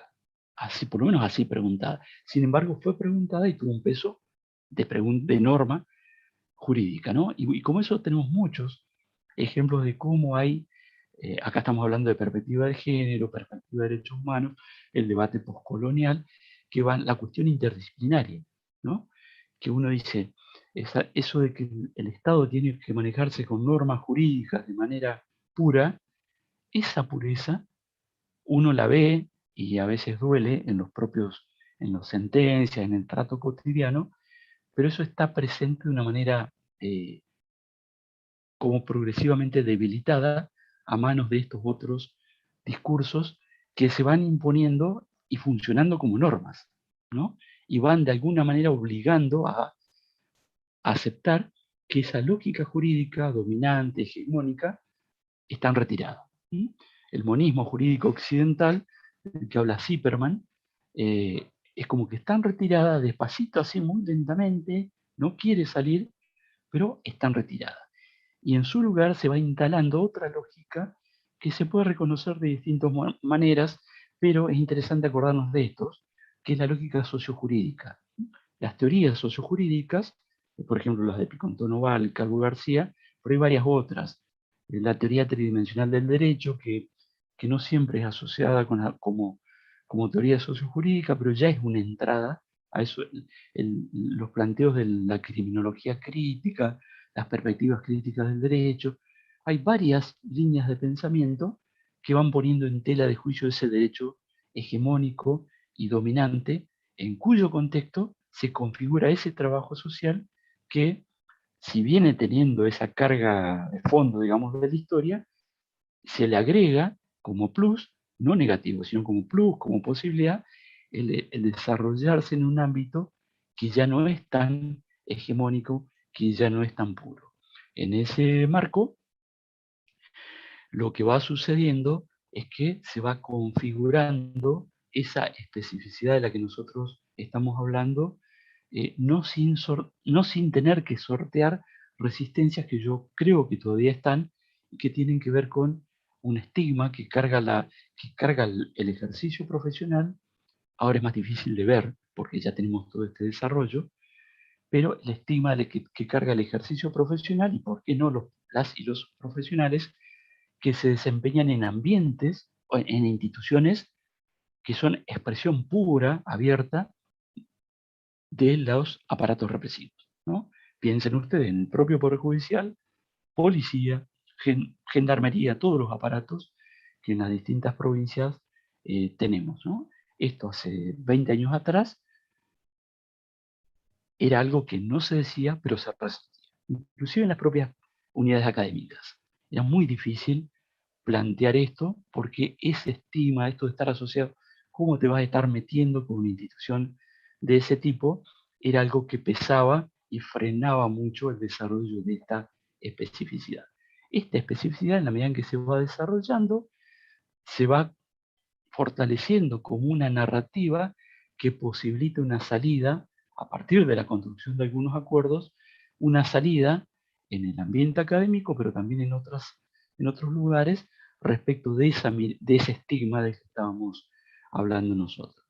así, por lo menos así preguntada. Sin embargo, fue preguntada y tuvo un peso de norma jurídica, ¿no? Y como eso tenemos muchos ejemplos de cómo hay, acá estamos hablando de perspectiva de género, perspectiva de derechos humanos, el debate postcolonial, que va la cuestión interdisciplinaria, ¿no? Que uno dice, eso de que el Estado tiene que manejarse con normas jurídicas de manera pura, esa pureza uno la ve y a veces duele en las sentencias, en el trato cotidiano, pero eso está presente de una manera como progresivamente debilitada a manos de estos otros discursos que se van imponiendo y funcionando como normas, ¿no? Y van de alguna manera obligando a aceptar que esa lógica jurídica dominante, hegemónica, está en retirada. El monismo jurídico occidental, del que habla Zipperman, es como que está en retirada, despacito, así muy lentamente, no quiere salir, pero está en retirada. Y en su lugar se va instalando otra lógica que se puede reconocer de distintas maneras, pero es interesante acordarnos de estos, que es la lógica sociojurídica. Las teorías sociojurídicas, por ejemplo las de Picón Noval, Calvo García, pero hay varias otras. La teoría tridimensional del derecho, que no siempre es asociada como teoría sociojurídica, pero ya es una entrada a eso, los planteos de la criminología crítica, las perspectivas críticas del derecho. Hay varias líneas de pensamiento que van poniendo en tela de juicio ese derecho hegemónico y dominante, en cuyo contexto se configura ese trabajo social que, si viene teniendo esa carga de fondo, digamos, de la historia, se le agrega como plus, no negativo, sino como plus, como posibilidad, el desarrollarse en un ámbito que ya no es tan hegemónico, que ya no es tan puro. En ese marco, lo que va sucediendo es que se va configurando esa especificidad de la que nosotros estamos hablando, no sin tener que sortear resistencias que yo creo que todavía están y que tienen que ver con un estigma que carga el ejercicio profesional. Ahora es más difícil de ver porque ya tenemos todo este desarrollo, pero el estigma que carga el ejercicio profesional y por qué no las y los profesionales que se desempeñan en ambientes o en instituciones que son expresión pura, abierta, de los aparatos represivos, ¿no? Piensen ustedes en el propio Poder Judicial, policía, gendarmería, todos los aparatos que en las distintas provincias tenemos, ¿no? Esto hace 20 años atrás era algo que no se decía, pero se resistía, inclusive en las propias unidades académicas. Era muy difícil plantear esto porque ese estigma, esto de estar asociado, cómo te vas a estar metiendo con una institución de ese tipo, era algo que pesaba y frenaba mucho el desarrollo de esta especificidad. Esta especificidad, en la medida en que se va desarrollando, se va fortaleciendo como una narrativa que posibilita una salida, a partir de la construcción de algunos acuerdos, una salida en el ambiente académico, pero también en otros lugares, respecto de ese estigma del que estábamos hablando nosotros.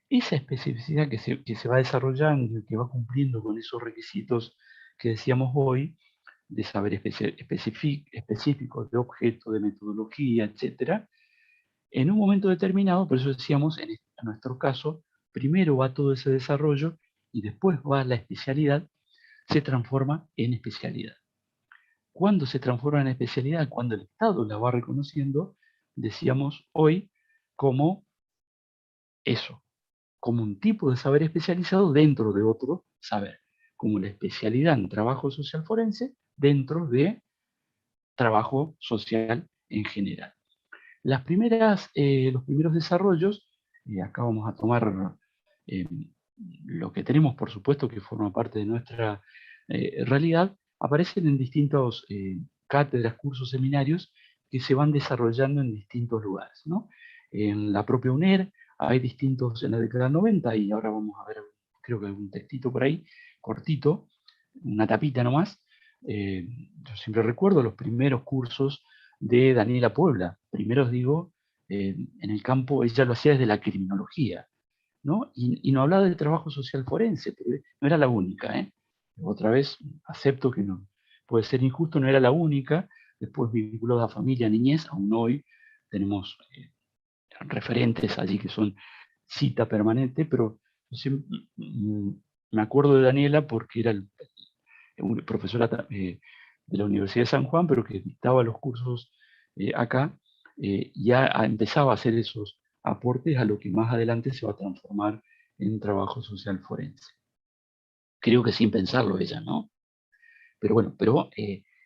Esa especificidad que se va desarrollando y que va cumpliendo con esos requisitos que decíamos hoy, de saber específico, de objeto, de metodología, etc., en un momento determinado, por eso decíamos, en nuestro caso, primero va todo ese desarrollo y después va la especialidad, se transforma en especialidad. ¿Cuándo se transforma en especialidad? Cuando el Estado la va reconociendo, decíamos hoy, como eso, como un tipo de saber especializado dentro de otro saber, como la especialidad en trabajo social forense dentro de trabajo social en general. Los primeros desarrollos, acá vamos a tomar lo que tenemos, por supuesto, que forma parte de nuestra realidad, aparecen en distintos cátedras, cursos, seminarios que se van desarrollando en distintos lugares, ¿no? En la propia UNER hay distintos, en la década del 90, y ahora vamos a ver, creo que algún textito por ahí, cortito, una tapita nomás. Yo siempre recuerdo los primeros cursos de Daniela Puebla. Primero os digo, en el campo, ella lo hacía desde la criminología, ¿no? Y no hablaba del trabajo social forense, pero no era la única, ¿eh? Otra vez, acepto que no puede ser injusto, no era la única. Después vinculado a familia, niñez, aún hoy tenemos referentes allí que son cita permanente, pero me acuerdo de Daniela porque era profesora de la Universidad de San Juan, pero que dictaba los cursos acá, ya empezaba a hacer esos aportes a lo que más adelante se va a transformar en trabajo social forense. Creo que sin pensarlo ella, ¿no? Pero bueno,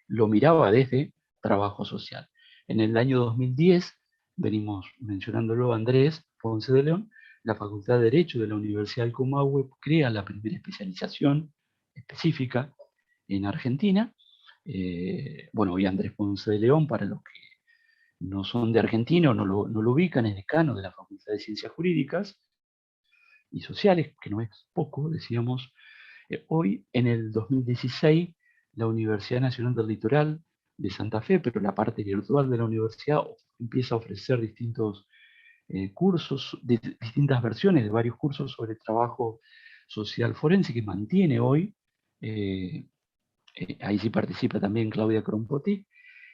lo miraba desde trabajo social. En el año 2010, venimos mencionándolo Andrés Ponce de León, la Facultad de Derecho de la Universidad del Comahue crea la primera especialización específica en Argentina. Bueno, hoy Andrés Ponce de León, para los que no son de Argentina o no lo ubican, es decano de la Facultad de Ciencias Jurídicas y Sociales, que no es poco, decíamos. Hoy, en el 2016, la Universidad Nacional del Litoral de Santa Fe, pero la parte virtual de la universidad, empieza a ofrecer distintos cursos, distintas versiones de varios cursos sobre trabajo social forense, que mantiene hoy. Ahí sí participa también Claudia Cronpoti.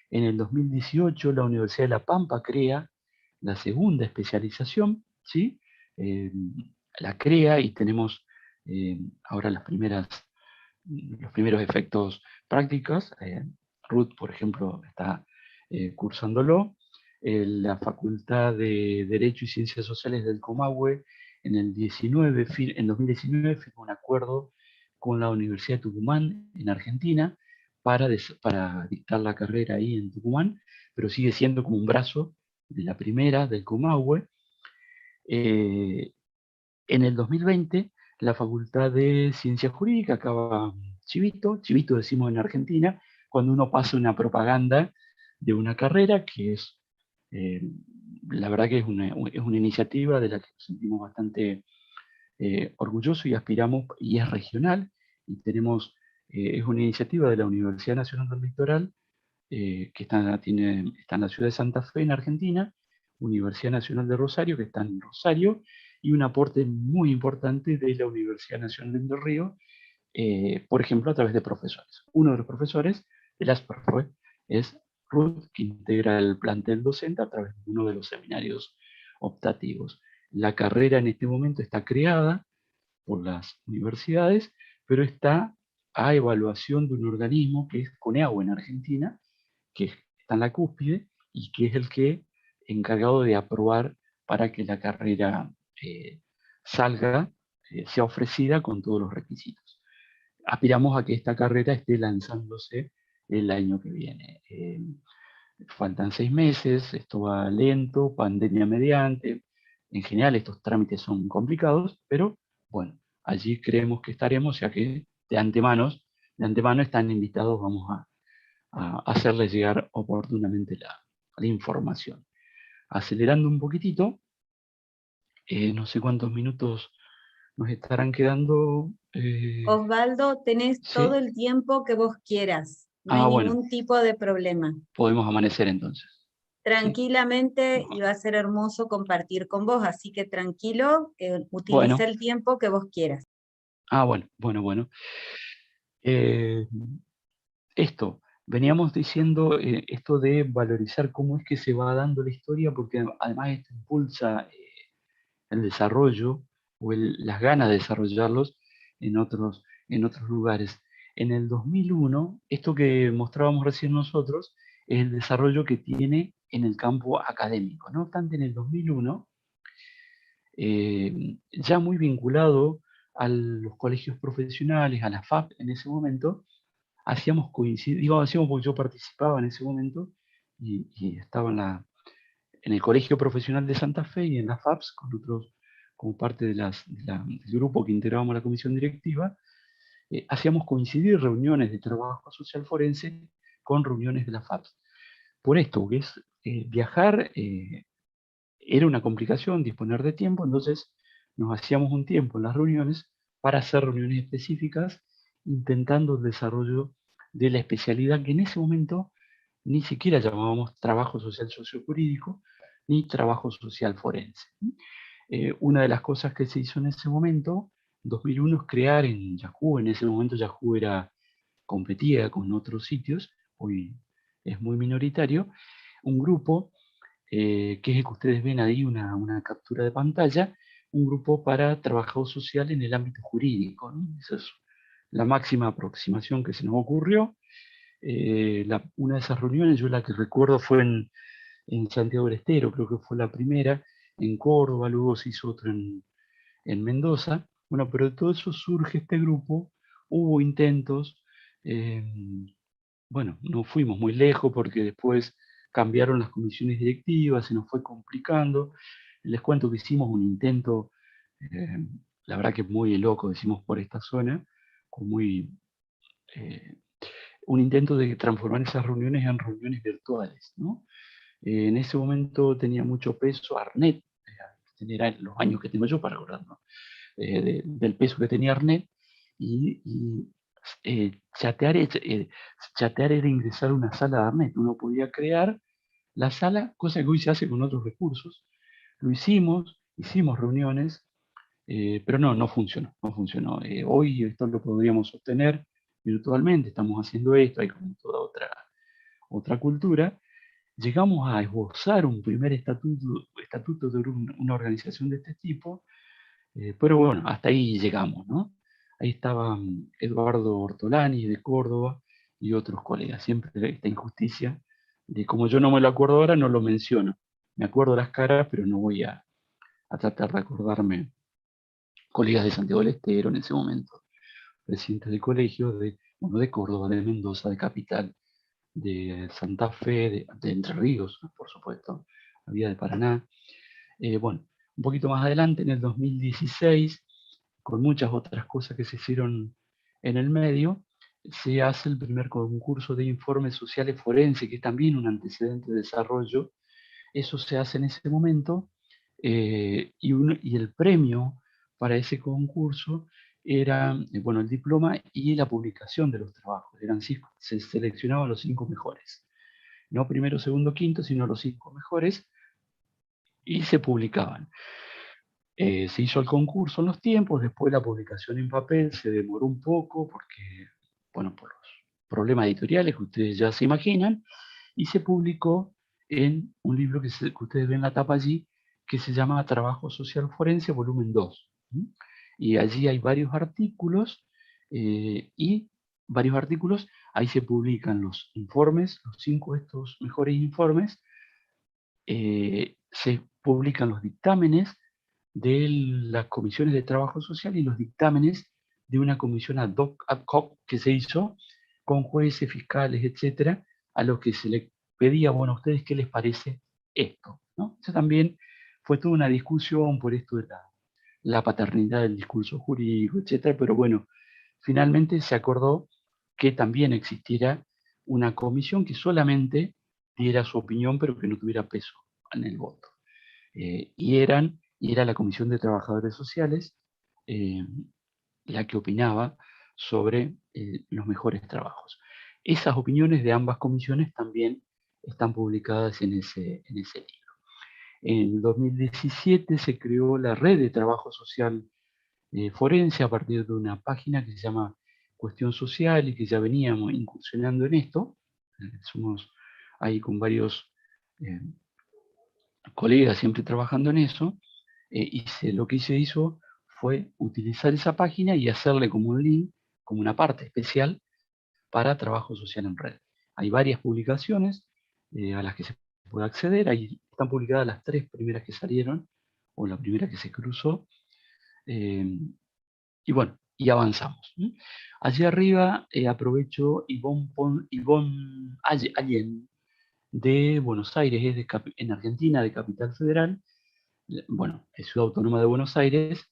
En el 2018 la Universidad de La Pampa crea la segunda especialización, ¿sí? La crea y tenemos ahora los primeros efectos prácticos. Ruth, por ejemplo, está cursándolo. La Facultad de Derecho y Ciencias Sociales del Comahue en 2019 firmó un acuerdo con la Universidad de Tucumán en Argentina para dictar la carrera ahí en Tucumán, pero sigue siendo como un brazo de la primera del Comahue. En el 2020, la Facultad de Ciencias Jurídicas acaba Chivito decimos en Argentina, cuando uno pasa una propaganda de una carrera que es, la verdad que es una iniciativa de la que nos sentimos bastante orgullosos y aspiramos, y es regional, y tenemos, es una iniciativa de la Universidad Nacional del Litoral, que está en la ciudad de Santa Fe, en Argentina, Universidad Nacional de Rosario, que está en Rosario, y un aporte muy importante de la Universidad Nacional del Río, por ejemplo, a través de profesores. Uno de los profesores de las PERFOE es Ruth, que integra el plantel docente a través de uno de los seminarios optativos. La carrera en este momento está creada por las universidades, pero está a evaluación de un organismo que es CONEAGUA en Argentina, que está en la cúspide y que es el que encargado de aprobar para que la carrera salga, sea ofrecida con todos los requisitos. Aspiramos a que esta carrera esté lanzándose el año que viene. Faltan 6 meses, esto va lento, pandemia mediante. En general estos trámites son complicados, pero bueno, allí creemos que estaremos, ya que de antemano están invitados, vamos a hacerles llegar oportunamente la información. Acelerando un poquitito, no sé cuántos minutos nos estarán quedando. Osvaldo, tenés todo ¿Sí? el tiempo que vos quieras, no hay Bueno, ningún tipo de problema. podemos amanecer entonces. Tranquilamente, y va a ser hermoso compartir con vos, así que tranquilo, utiliza Bueno, el tiempo que vos quieras. bueno. Veníamos diciendo esto de valorizar cómo es que se va dando la historia, porque además esto impulsa el desarrollo o las ganas de desarrollarlos en otros lugares. En el 2001, esto que mostrábamos recién nosotros, es el desarrollo que tiene en el campo académico. No obstante, en el 2001, ya muy vinculado a los colegios profesionales, a la FAP en ese momento, hacíamos porque yo participaba en ese momento y estaba en el Colegio Profesional de Santa Fe y en la FAPS con otros, como parte del grupo que integrábamos la comisión directiva. Hacíamos coincidir reuniones de trabajo social forense con reuniones de la FAPS. Por esto, que es viajar, era una complicación, disponer de tiempo, entonces nos hacíamos un tiempo en las reuniones para hacer reuniones específicas, intentando el desarrollo de la especialidad que en ese momento ni siquiera llamábamos trabajo social sociojurídico, ni trabajo social forense. Una de las cosas que se hizo en ese momento, en 2001, es crear en Yahoo. En ese momento Yahoo competía con otros sitios, hoy es muy minoritario, un grupo que es el que ustedes ven ahí, una captura de pantalla, un grupo para trabajo social en el ámbito jurídico, ¿no? Esa es la máxima aproximación que se nos ocurrió. Una de esas reuniones, yo la que recuerdo fue en Santiago del Estero, creo que fue la primera, en Córdoba, luego se hizo otra en Mendoza. Bueno, pero de todo eso surge este grupo, hubo intentos, bueno, no fuimos muy lejos porque después cambiaron las comisiones directivas, se nos fue complicando. Les cuento que hicimos un intento, eh, la verdad que muy loco, decimos por esta zona, con eh, un intento de transformar esas reuniones en reuniones virtuales, ¿no? En ese momento tenía mucho peso Arnet, era los años que tengo yo para hablar, ¿no? Del peso que tenía Arnet, y chatear era ingresar a una sala de Arnet. Uno podía crear la sala, cosa que hoy se hace con otros recursos. Lo hicimos reuniones, pero no funcionó, no funcionó. Hoy esto lo podríamos sostener virtualmente, estamos haciendo esto, hay como toda otra cultura. Llegamos a esbozar un primer estatuto de una organización de este tipo, pero bueno, hasta ahí llegamos, ¿no? Ahí estaba Eduardo Ortolani de Córdoba y otros colegas. Siempre esta injusticia de como yo no me lo acuerdo ahora, no lo menciono. Me acuerdo las caras, pero no voy a tratar de acordarme. Colegas de Santiago del Estero en ese momento, presidentes de colegios bueno, de Córdoba, de Mendoza, de Capital, de Santa Fe, de Entre Ríos, por supuesto, había de Paraná. Bueno, un poquito más adelante, en el 2016, con muchas otras cosas que se hicieron en el medio, se hace el primer concurso de informes sociales forenses, que es también un antecedente de desarrollo. Eso se hace en ese momento, y el premio para ese concurso era, bueno, el diploma y la publicación de los trabajos. Se seleccionaban los 5 mejores. No primero, segundo, quinto, sino los 5 mejores, y se publicaban. Se hizo el concurso en los tiempos, después la publicación en papel se demoró un poco porque, bueno, por los problemas editoriales que ustedes ya se imaginan, y se publicó en un libro que ustedes ven la tapa allí, que se llama Trabajo Social Forense, volumen 2. Y allí hay varios artículos, ahí se publican los informes, los 5 estos mejores informes, se publican los dictámenes de las comisiones de trabajo social y los dictámenes de una comisión ad hoc que se hizo con jueces, fiscales, etcétera, a los que se le pedía, bueno, ¿a ustedes qué les parece esto? ¿No? Eso también fue toda una discusión por esto de la paternidad del discurso jurídico, etcétera, pero bueno, finalmente se acordó que también existiera una comisión que solamente diera su opinión, pero que no tuviera peso en el voto. Y era la Comisión de Trabajadores Sociales la que opinaba sobre los mejores trabajos. Esas opiniones de ambas comisiones también están publicadas en ese libro. En 2017 se creó la Red de Trabajo Social Forense a partir de una página que se llama Cuestión Social y que ya veníamos incursionando en esto. Somos ahí con varios colegas siempre trabajando en eso, lo que se hizo fue utilizar esa página y hacerle como un link, como una parte especial para trabajo social en red. Hay varias publicaciones a las que se puede acceder, ahí están publicadas las 3 primeras que salieron, o la primera que se cruzó, y bueno, y avanzamos. Allí arriba aprovecho Ivonne Allen, de Buenos Aires, es en Argentina, de Capital Federal, bueno, es Ciudad Autónoma de Buenos Aires,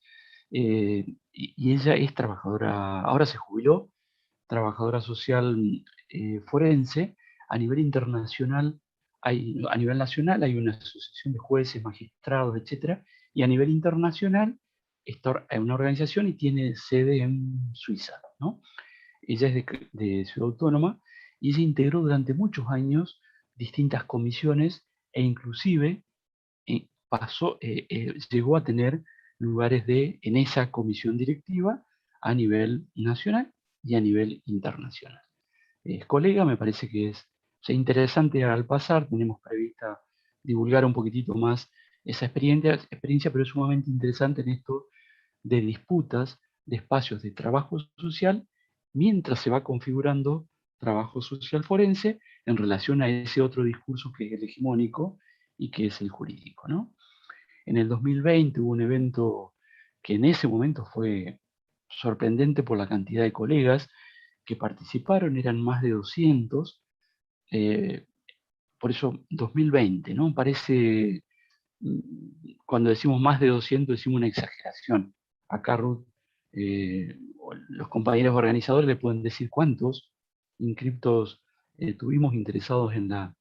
y ella es trabajadora, ahora se jubiló, trabajadora social forense. A nivel internacional, a nivel nacional hay una asociación de jueces, magistrados, etcétera, y a nivel internacional está una organización y tiene sede en Suiza, ¿no? Ella es de Ciudad Autónoma y ella integró durante muchos años distintas comisiones e inclusive llegó a tener lugares en esa comisión directiva a nivel nacional y a nivel internacional. Es colega, me parece que es interesante al pasar, tenemos prevista divulgar un poquitito más esa experiencia, pero es sumamente interesante en esto de disputas de espacios de trabajo social mientras se va configurando trabajo social forense en relación a ese otro discurso que es el hegemónico y que es el jurídico, ¿no? En el 2020 hubo un evento que en ese momento fue sorprendente por la cantidad de colegas que participaron, eran más de 200, por eso 2020, ¿no? Parece, cuando decimos más de 200 decimos una exageración. Acá Ruth, los compañeros organizadores le pueden decir cuántos inscriptos tuvimos interesados en la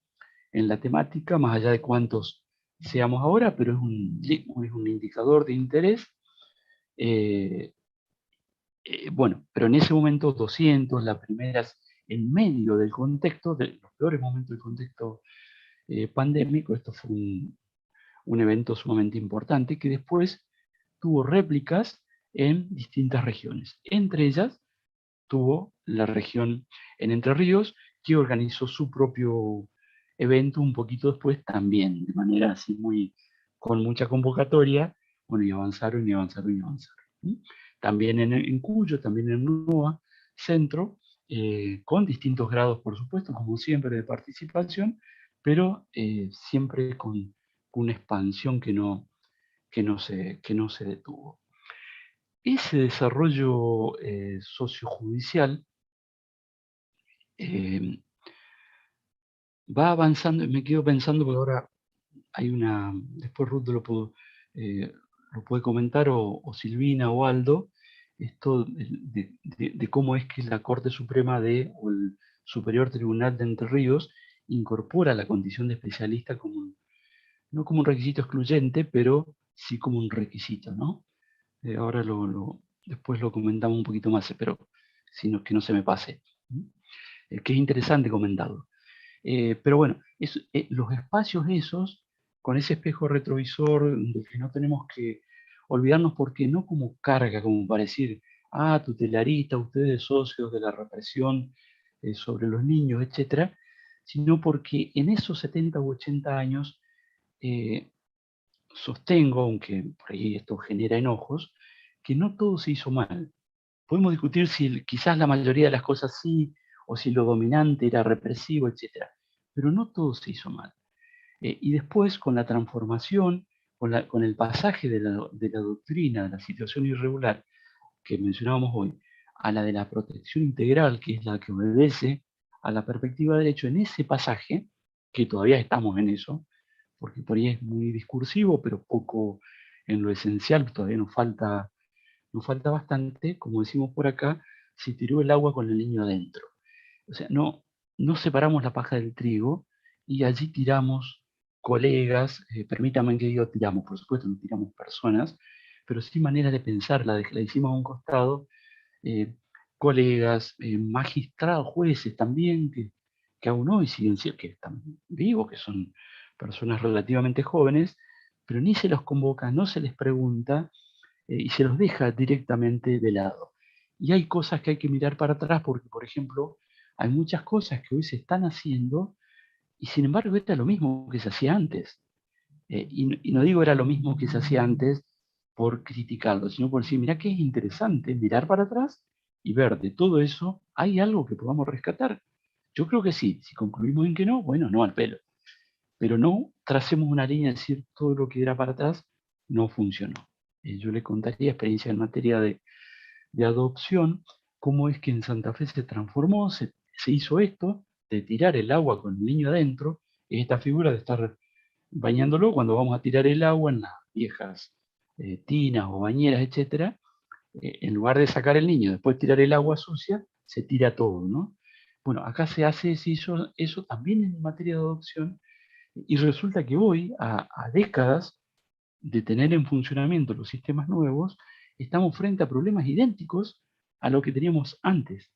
temática, más allá de cuántos seamos ahora, pero es un indicador de interés. Bueno, pero en ese momento 200, las primeras, en medio del contexto, de los peores momentos del contexto pandémico, esto fue un evento sumamente importante que después tuvo réplicas en distintas regiones. Entre ellas tuvo la región en Entre Ríos, que organizó su propio evento un poquito después también, de manera así con mucha convocatoria, bueno, y avanzaron y avanzaron y avanzaron. También en Cuyo, también en NOA, Centro, con distintos grados, por supuesto, como siempre, de participación, pero siempre con una expansión que no se detuvo. Ese desarrollo sociojudicial va avanzando, y me quedo pensando porque ahora después Ruth lo puede comentar, o Silvina o Aldo, esto de cómo es que la Corte Suprema o el Superior Tribunal de Entre Ríos incorpora la condición de especialista no como un requisito excluyente, pero sí como un requisito, ¿no? Ahora después lo comentamos un poquito más, pero que no se me pase. Que es interesante comentarlo. Pero bueno, los espacios esos, con ese espejo retrovisor, del que no tenemos que olvidarnos, porque no como carga, como para decir, tutelarista, ustedes socios de la represión sobre los niños, etcétera, sino porque en esos 70 u 80 años sostengo, aunque por ahí esto genera enojos, que no todo se hizo mal. Podemos discutir si quizás la mayoría de las cosas sí, o si lo dominante era represivo, etc. Pero no todo se hizo mal. Y después, con la transformación, con el pasaje de la doctrina de la situación irregular que mencionábamos hoy, a la de la protección integral, que es la que obedece a la perspectiva de derecho, en ese pasaje, que todavía estamos en eso, porque por ahí es muy discursivo, pero poco en lo esencial, todavía nos falta bastante, como decimos por acá, se tiró el agua con el niño adentro. O sea, no separamos la paja del trigo y allí tiramos colegas, permítanme que diga tiramos, por supuesto no tiramos personas, pero sí maneras de pensar, la hicimos a un costado, colegas, magistrados, jueces también, que aún hoy siguen siendo, que están vivos, que son personas relativamente jóvenes, pero ni se los convoca, no se les pregunta, y se los deja directamente de lado. Y hay cosas que hay que mirar para atrás porque, por ejemplo, hay muchas cosas que hoy se están haciendo y sin embargo era lo mismo que se hacía antes. Y no digo era lo mismo que se hacía antes por criticarlo, sino por decir, mira que es interesante mirar para atrás y ver de todo eso, ¿hay algo que podamos rescatar? Yo creo que sí. Si concluimos en que no, bueno, no al pelo. Pero no tracemos una línea y decir todo lo que era para atrás no funcionó. Yo le contaría experiencia en materia de adopción, cómo es que en Santa Fe se transformó, se hizo esto, de tirar el agua con el niño adentro, esta figura de estar bañándolo cuando vamos a tirar el agua en las viejas tinas o bañeras, etc. En lugar de sacar el niño, después tirar el agua sucia, se tira todo, ¿no? Bueno, acá se hizo eso también en materia de adopción, y resulta que hoy, a décadas de tener en funcionamiento los sistemas nuevos, estamos frente a problemas idénticos a lo que teníamos antes.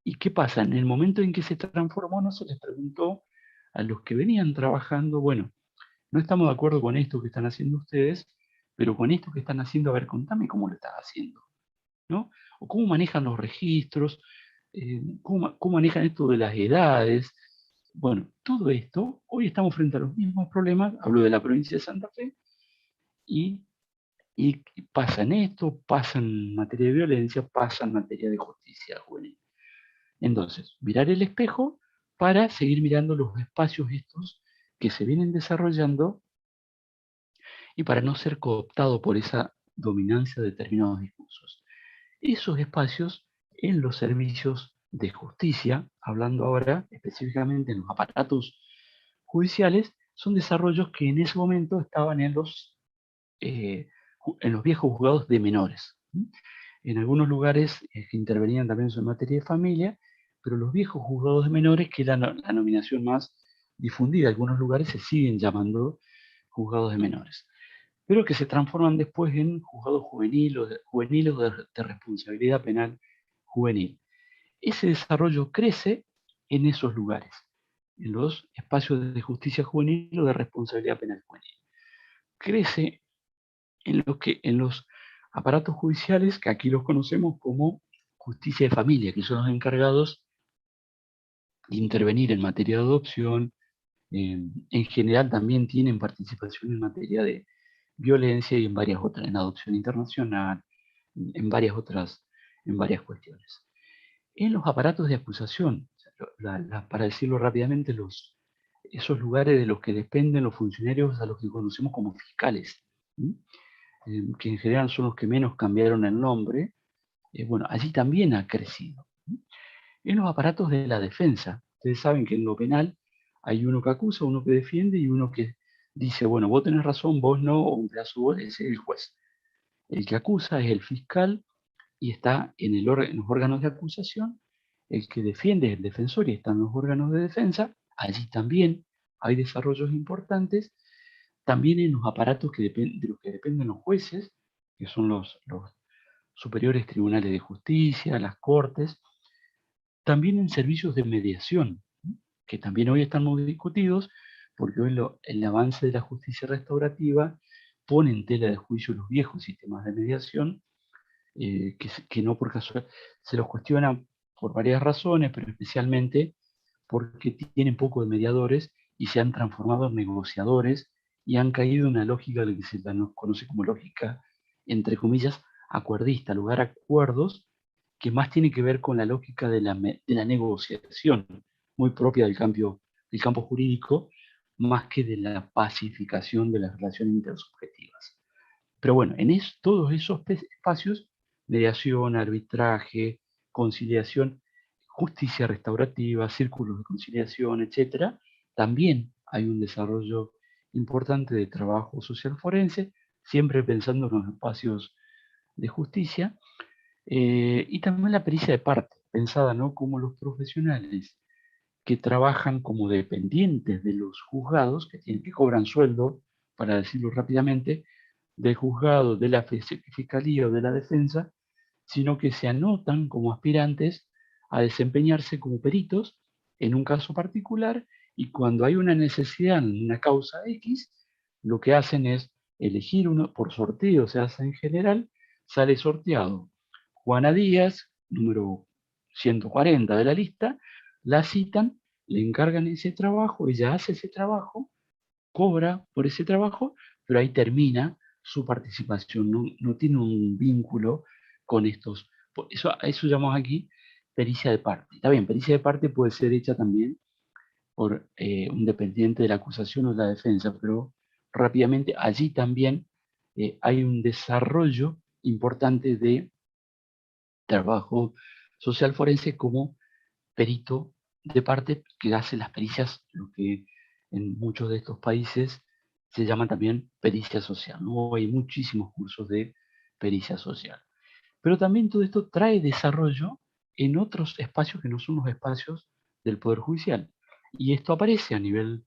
¿Y qué pasa? En el momento en que se transformó, no se les preguntó a los que venían trabajando, bueno, no estamos de acuerdo con esto que están haciendo ustedes, pero con esto que están haciendo, a ver, contame cómo lo estás haciendo, ¿no? O cómo manejan los registros, cómo manejan esto de las edades. Bueno, todo esto, hoy estamos frente a los mismos problemas, hablo de la provincia de Santa Fe, y pasa en esto, pasa en materia de violencia, pasa en materia de justicia juvenil. Entonces, mirar el espejo para seguir mirando los espacios estos que se vienen desarrollando y para no ser cooptado por esa dominancia de determinados discursos. Esos espacios en los servicios de justicia, hablando ahora específicamente en los aparatos judiciales, son desarrollos que en ese momento estaban en los viejos juzgados de menores. En algunos lugares que intervenían también en materia de familia, pero los viejos juzgados de menores, que era la nominación más difundida, algunos lugares se siguen llamando juzgados de menores, pero que se transforman después en juzgados juveniles de responsabilidad penal juvenil. Ese desarrollo crece en esos lugares, en los espacios de justicia juvenil o de responsabilidad penal juvenil. Crece en los aparatos judiciales, que aquí los conocemos como justicia de familia, que son los encargados de intervenir en materia de adopción. En general también tienen participación en materia de violencia y en varias otras, en adopción internacional, en varias cuestiones. En los aparatos de acusación, para decirlo rápidamente, esos lugares de los que dependen los funcionarios a los que conocemos como fiscales, que en general son los que menos cambiaron el nombre, bueno, allí también ha crecido. En los aparatos de la defensa, ustedes saben que en lo penal hay uno que acusa, uno que defiende y uno que dice, bueno, vos tenés razón, vos no, o un pedazo vos, ese es el juez. El que acusa es el fiscal y está en los órganos de acusación. El que defiende es el defensor y está en los órganos de defensa. Allí también hay desarrollos importantes. También en los aparatos de los que dependen los jueces, que son los superiores tribunales de justicia, las cortes. También en servicios de mediación, que también hoy están muy discutidos, porque hoy el avance de la justicia restaurativa pone en tela de juicio los viejos sistemas de mediación, que no por casualidad se los cuestiona por varias razones, pero especialmente porque tienen poco de mediadores y se han transformado en negociadores y han caído en una lógica de lo que se nos conoce como lógica, entre comillas, acuerdista, lugar a acuerdos, que más tiene que ver con la lógica de la negociación, muy propia del campo jurídico, más que de la pacificación de las relaciones intersubjetivas. Pero bueno, en todos esos espacios, mediación, arbitraje, conciliación, justicia restaurativa, círculos de conciliación, etc., también hay un desarrollo importante de trabajo social forense, siempre pensando en los espacios de justicia, y también la pericia de parte, pensada ¿no? como los profesionales que trabajan como dependientes de los juzgados, que cobran sueldo, para decirlo rápidamente, del juzgado, de la fiscalía o de la defensa, sino que se anotan como aspirantes a desempeñarse como peritos en un caso particular, y cuando hay una necesidad en una causa X, lo que hacen es elegir uno, por sorteo se hace en general, sale sorteado Juana Díaz, número 140 de la lista, la citan, le encargan ese trabajo, ella hace ese trabajo, cobra por ese trabajo, pero ahí termina su participación, no tiene un vínculo con estos. Eso llamamos aquí pericia de parte. Está bien, pericia de parte puede ser hecha también por un dependiente de la acusación o de la defensa, pero rápidamente allí también hay un desarrollo importante de trabajo social forense como perito de parte que hace las pericias, lo que en muchos de estos países se llama también pericia social, ¿no? Hay muchísimos cursos de pericia social. Pero también todo esto trae desarrollo en otros espacios que no son los espacios del Poder Judicial. Y esto aparece en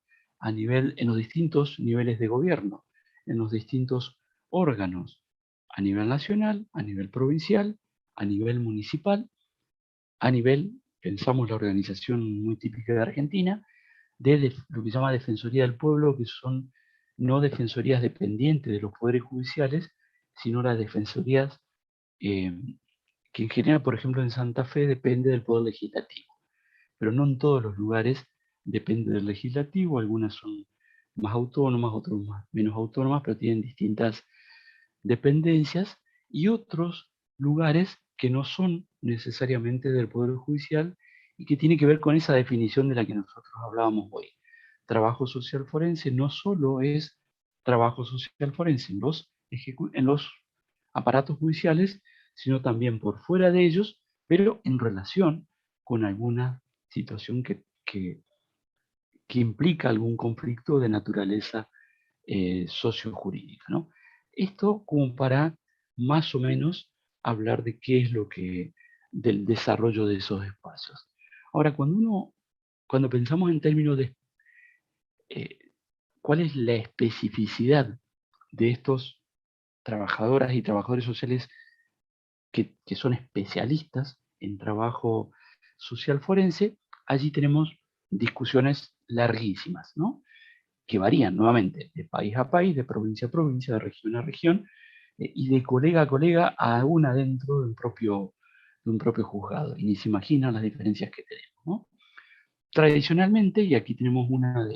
los distintos niveles de gobierno, en los distintos órganos, a nivel nacional, a nivel provincial, a nivel municipal, a nivel, pensamos la organización muy típica de Argentina, de lo que se llama Defensoría del Pueblo, que son no defensorías dependientes de los poderes judiciales, sino las defensorías que en general, por ejemplo, en Santa Fe depende del Poder Legislativo, pero no en todos los lugares depende del Legislativo, algunas son más autónomas, otras menos autónomas, pero tienen distintas dependencias, y otros lugares que no son necesariamente del Poder Judicial y que tiene que ver con esa definición de la que nosotros hablábamos hoy. Trabajo social forense no solo es trabajo social forense en los aparatos judiciales, sino también por fuera de ellos, pero en relación con alguna situación que implica algún conflicto de naturaleza sociojurídica, ¿no? Esto como para más o menos hablar de qué es lo que, del desarrollo de esos espacios. Ahora, cuando pensamos en términos de eh, cuál es la especificidad de estos trabajadoras y trabajadores sociales que son especialistas en trabajo social forense, allí tenemos discusiones larguísimas, ¿no? Que varían nuevamente de país a país, de provincia a provincia, de región a región, y de colega a colega, aún adentro de un propio juzgado. Y ni se imaginan las diferencias que tenemos, ¿no? Tradicionalmente, y aquí tenemos una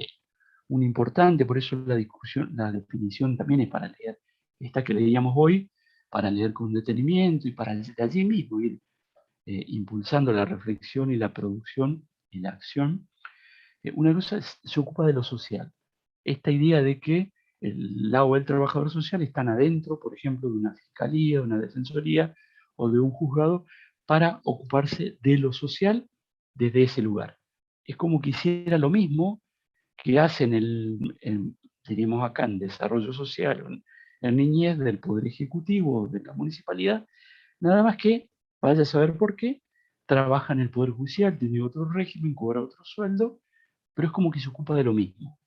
importante, por eso la discusión, la definición también es para leer esta que leíamos hoy, para leer con detenimiento y para de allí mismo ir impulsando la reflexión y la producción y la acción. Una cosa se ocupa de lo social. Esta idea de que el lado del trabajador social están adentro, por ejemplo, de una fiscalía, de una defensoría o de un juzgado para ocuparse de lo social desde ese lugar. Es como que hiciera lo mismo que hacen diríamos acá, en desarrollo social, en niñez del Poder Ejecutivo, de la municipalidad, nada más que, vaya a saber por qué, trabaja en el Poder Judicial, tiene otro régimen, cobra otro sueldo, pero es como que se ocupa de lo mismo.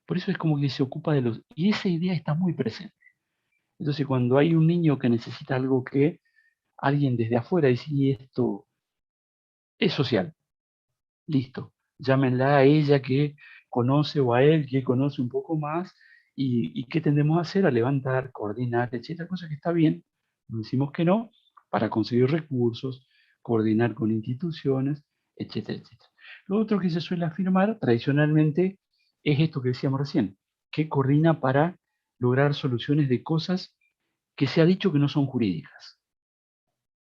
Por eso es como que se ocupa de los... Y esa idea está muy presente. Entonces, cuando hay un niño que necesita algo que alguien desde afuera dice, y esto es social, listo, llámenla a ella que conoce o a él que conoce un poco más, y ¿qué tendemos a hacer? A levantar, coordinar, etcétera, cosas que está bien, no decimos que no, para conseguir recursos, coordinar con instituciones, etcétera, etcétera. Lo otro que se suele afirmar tradicionalmente es esto que decíamos recién, que coordina para lograr soluciones de cosas que se ha dicho que no son jurídicas.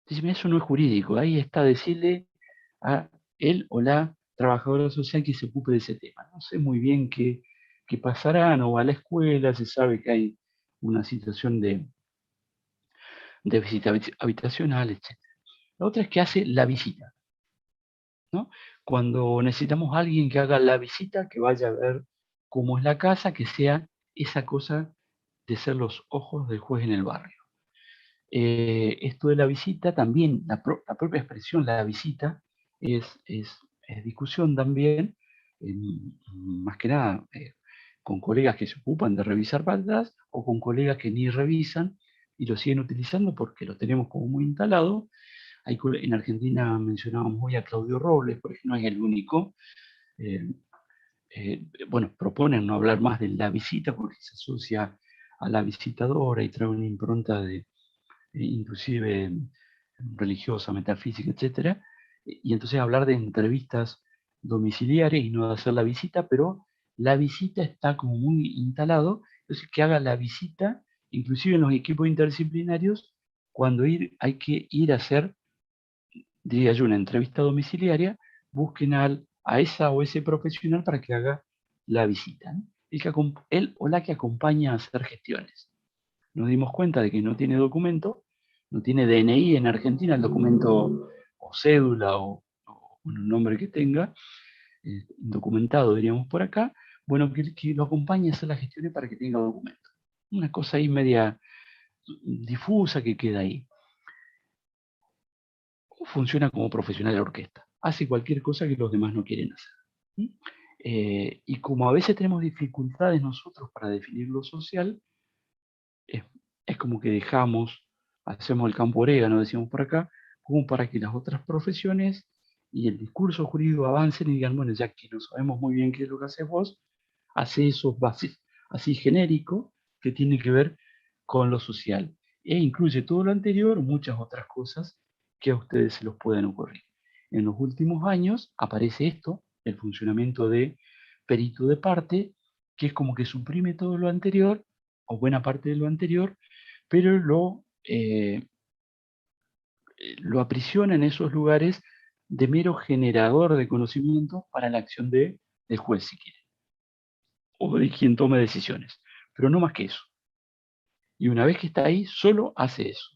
Dice, eso no es jurídico, ahí está decirle a él o la trabajadora social que se ocupe de ese tema. No sé muy bien qué pasará, no va a la escuela, se sabe que hay una situación de visita habitacional, etc. La otra es que hace la visita, ¿no? Cuando necesitamos a alguien que haga la visita, que vaya a ver cómo es la casa, que sea esa cosa de ser los ojos del juez en el barrio. Esto de la visita también, la propia expresión, la visita, es discusión también, más que nada con colegas que se ocupan de revisar faltas o con colegas que ni revisan y lo siguen utilizando porque lo tenemos como muy instalado. En Argentina mencionábamos hoy a Claudio Robles, por ejemplo, no es el único. eh, bueno, proponen no hablar más de la visita porque se asocia a la visitadora y trae una impronta de inclusive religiosa, metafísica, etcétera, y entonces hablar de entrevistas domiciliares y no de hacer la visita, pero la visita está como muy instalado, entonces que haga la visita, inclusive en los equipos interdisciplinarios, cuando hay que ir a hacer, diría yo, una entrevista domiciliaria, busquen a esa o ese profesional para que haga la visita, ¿no? Él o la que acompaña a hacer gestiones. Nos dimos cuenta de que no tiene documento, no tiene DNI en Argentina, el documento o cédula o un nombre que tenga, documentado diríamos por acá, bueno, que lo acompañe a hacer las gestiones para que tenga documento. Una cosa ahí media difusa que queda ahí. Funciona como profesional de orquesta, hace cualquier cosa que los demás no quieren hacer. Y como a veces tenemos dificultades nosotros para definir lo social, es como que hacemos el campo orégano, decimos por acá, como para que las otras profesiones y el discurso jurídico avancen y digan, bueno, ya que no sabemos muy bien qué es lo que haces vos, hace esos bases así genérico que tiene que ver con lo social. E incluye todo lo anterior, muchas otras cosas que a ustedes se los pueden ocurrir. En los últimos años aparece esto, el funcionamiento de perito de parte, que es como que suprime todo lo anterior, o buena parte de lo anterior, pero lo aprisiona en esos lugares de mero generador de conocimiento para la acción del juez, si quiere, o de quien tome decisiones, pero no más que eso. Y una vez que está ahí, solo hace eso,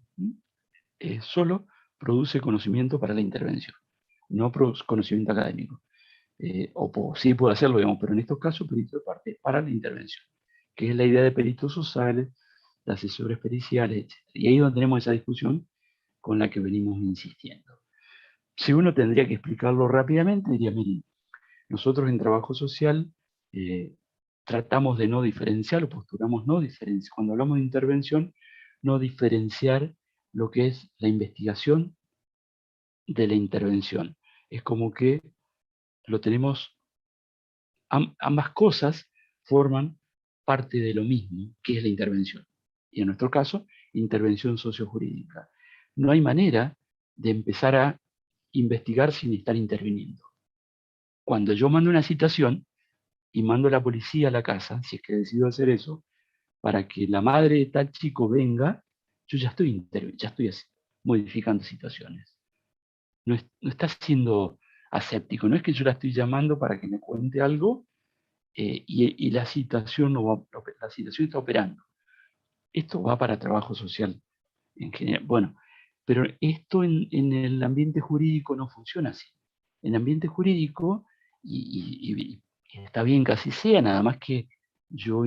solo produce conocimiento para la intervención, no produce conocimiento académico. Sí puede hacerlo, digamos, pero en estos casos perito de parte para la intervención, que es la idea de peritos sociales, de asesores periciales, etc. Y ahí es donde tenemos esa discusión con la que venimos insistiendo. Si uno tendría que explicarlo rápidamente, diría, miren, nosotros en trabajo social tratamos de no diferenciar, o postulamos no diferenciar, cuando hablamos de intervención, no diferenciar lo que es la investigación de la intervención. Es como que lo tenemos, ambas cosas forman parte de lo mismo, que es la intervención. Y en nuestro caso, intervención sociojurídica. No hay manera de empezar a investigar sin estar interviniendo. Cuando yo mando una citación y mando a la policía a la casa, si es que decido hacer eso, para que la madre de tal chico venga, yo ya estoy modificando situaciones. No está siendo aséptico, no es que yo la estoy llamando para que me cuente algo y la situación la situación está operando. Esto va para trabajo social en general. Bueno, pero esto en el ambiente jurídico no funciona así. En el ambiente jurídico, y está bien que así sea, nada más que yo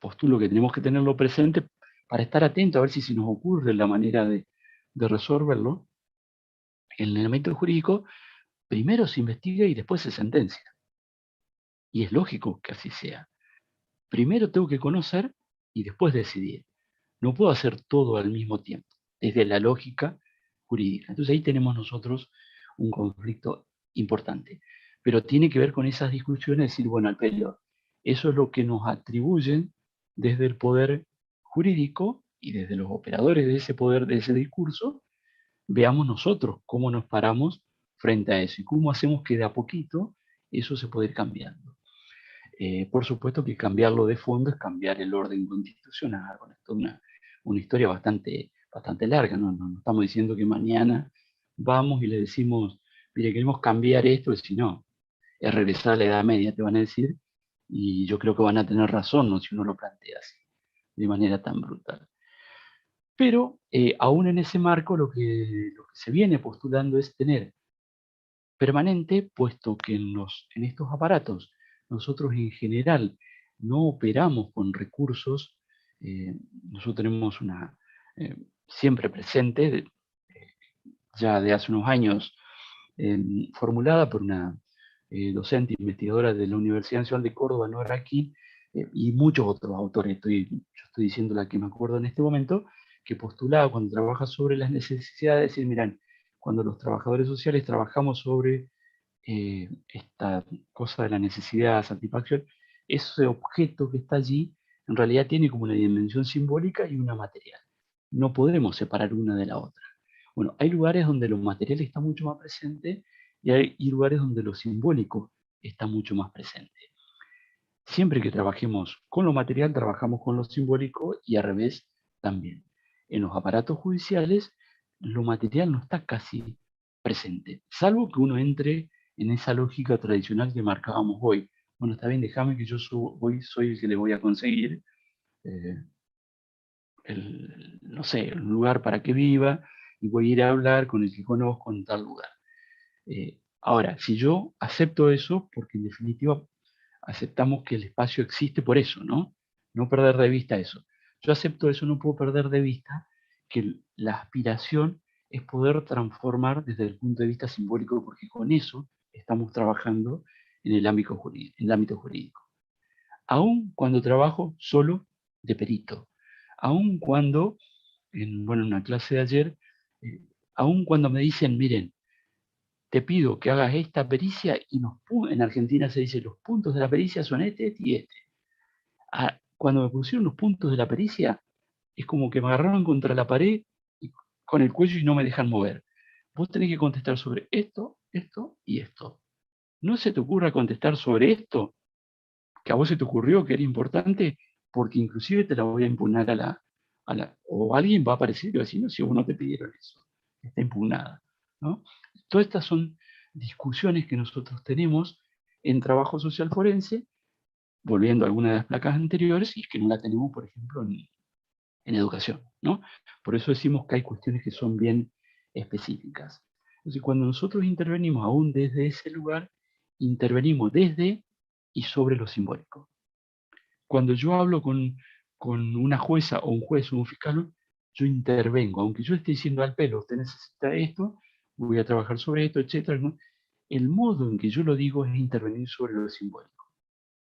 postulo que tenemos que tenerlo presente para estar atentos a ver si se nos ocurre la manera de resolverlo. En el ambiente jurídico, primero se investiga y después se sentencia. Y es lógico que así sea. Primero tengo que conocer y después decidir. No puedo hacer todo al mismo tiempo, desde la lógica jurídica. Entonces ahí tenemos nosotros un conflicto importante. Pero tiene que ver con esas discusiones, decir, bueno, al pelo, eso es lo que nos atribuyen desde el poder jurídico y desde los operadores de ese poder, de ese discurso, veamos nosotros cómo nos paramos frente a eso y cómo hacemos que de a poquito eso se pueda ir cambiando. Por supuesto que cambiarlo de fondo es cambiar el orden constitucional. Bueno, esto es una historia bastante larga, ¿no? No estamos diciendo que mañana vamos y le decimos, mire, queremos cambiar esto, y si no, es regresar a la Edad Media, te van a decir, y yo creo que van a tener razón, ¿no? Si uno lo plantea así, de manera tan brutal. Pero aún en ese marco lo que se viene postulando es tener permanente, puesto que en estos aparatos nosotros en general no operamos con recursos, nosotros tenemos una siempre presente, ya de hace unos años, formulada por una docente investigadora de la Universidad Nacional de Córdoba, Nora Aquín, y muchos otros autores, yo estoy diciendo la que me acuerdo en este momento, que postulaba cuando trabaja sobre las necesidades, decir, miren, cuando los trabajadores sociales trabajamos sobre esta cosa de la necesidad de satisfacción, ese objeto que está allí en realidad tiene como una dimensión simbólica y una material. No podemos separar una de la otra. Bueno, hay lugares donde lo material está mucho más presente y hay lugares donde lo simbólico está mucho más presente. Siempre que trabajemos con lo material, trabajamos con lo simbólico y al revés también. En los aparatos judiciales, lo material no está casi presente, salvo que uno entre en esa lógica tradicional que marcábamos hoy. Bueno, está bien, déjame que yo hoy soy el que le voy a conseguir, no sé, un lugar para que viva, y voy a ir a hablar con el que conozco en tal lugar. Ahora, si yo acepto eso, porque en definitiva aceptamos que el espacio existe por eso, ¿no? No perder de vista eso. Yo acepto eso, no puedo perder de vista que la aspiración es poder transformar desde el punto de vista simbólico, porque con eso estamos trabajando en el ámbito jurídico. Aún cuando trabajo solo de perito, aún cuando, en una clase de ayer, aún cuando me dicen, miren, te pido que hagas esta pericia y en Argentina se dice los puntos de la pericia son este y este. Cuando me pusieron los puntos de la pericia, es como que me agarraron contra la pared y con el cuello y no me dejan mover. Vos tenés que contestar sobre esto, esto y esto. No se te ocurra contestar sobre esto, que a vos se te ocurrió que era importante, porque inclusive te la voy a impugnar o alguien va a aparecer y va a decir, no, si vos no te pidieron eso, está impugnada, ¿no? Todas estas son discusiones que nosotros tenemos en trabajo social forense, volviendo a algunas de las placas anteriores, y que no la tenemos, por ejemplo, en educación, ¿no? Por eso decimos que hay cuestiones que son bien específicas. Entonces, cuando nosotros intervenimos aún desde ese lugar, intervenimos desde y sobre lo simbólico. Cuando yo hablo con una jueza o un juez o un fiscal, yo intervengo, aunque yo esté diciendo al pelo, usted necesita esto, voy a trabajar sobre esto, etc. El modo en que yo lo digo es intervenir sobre lo simbólico.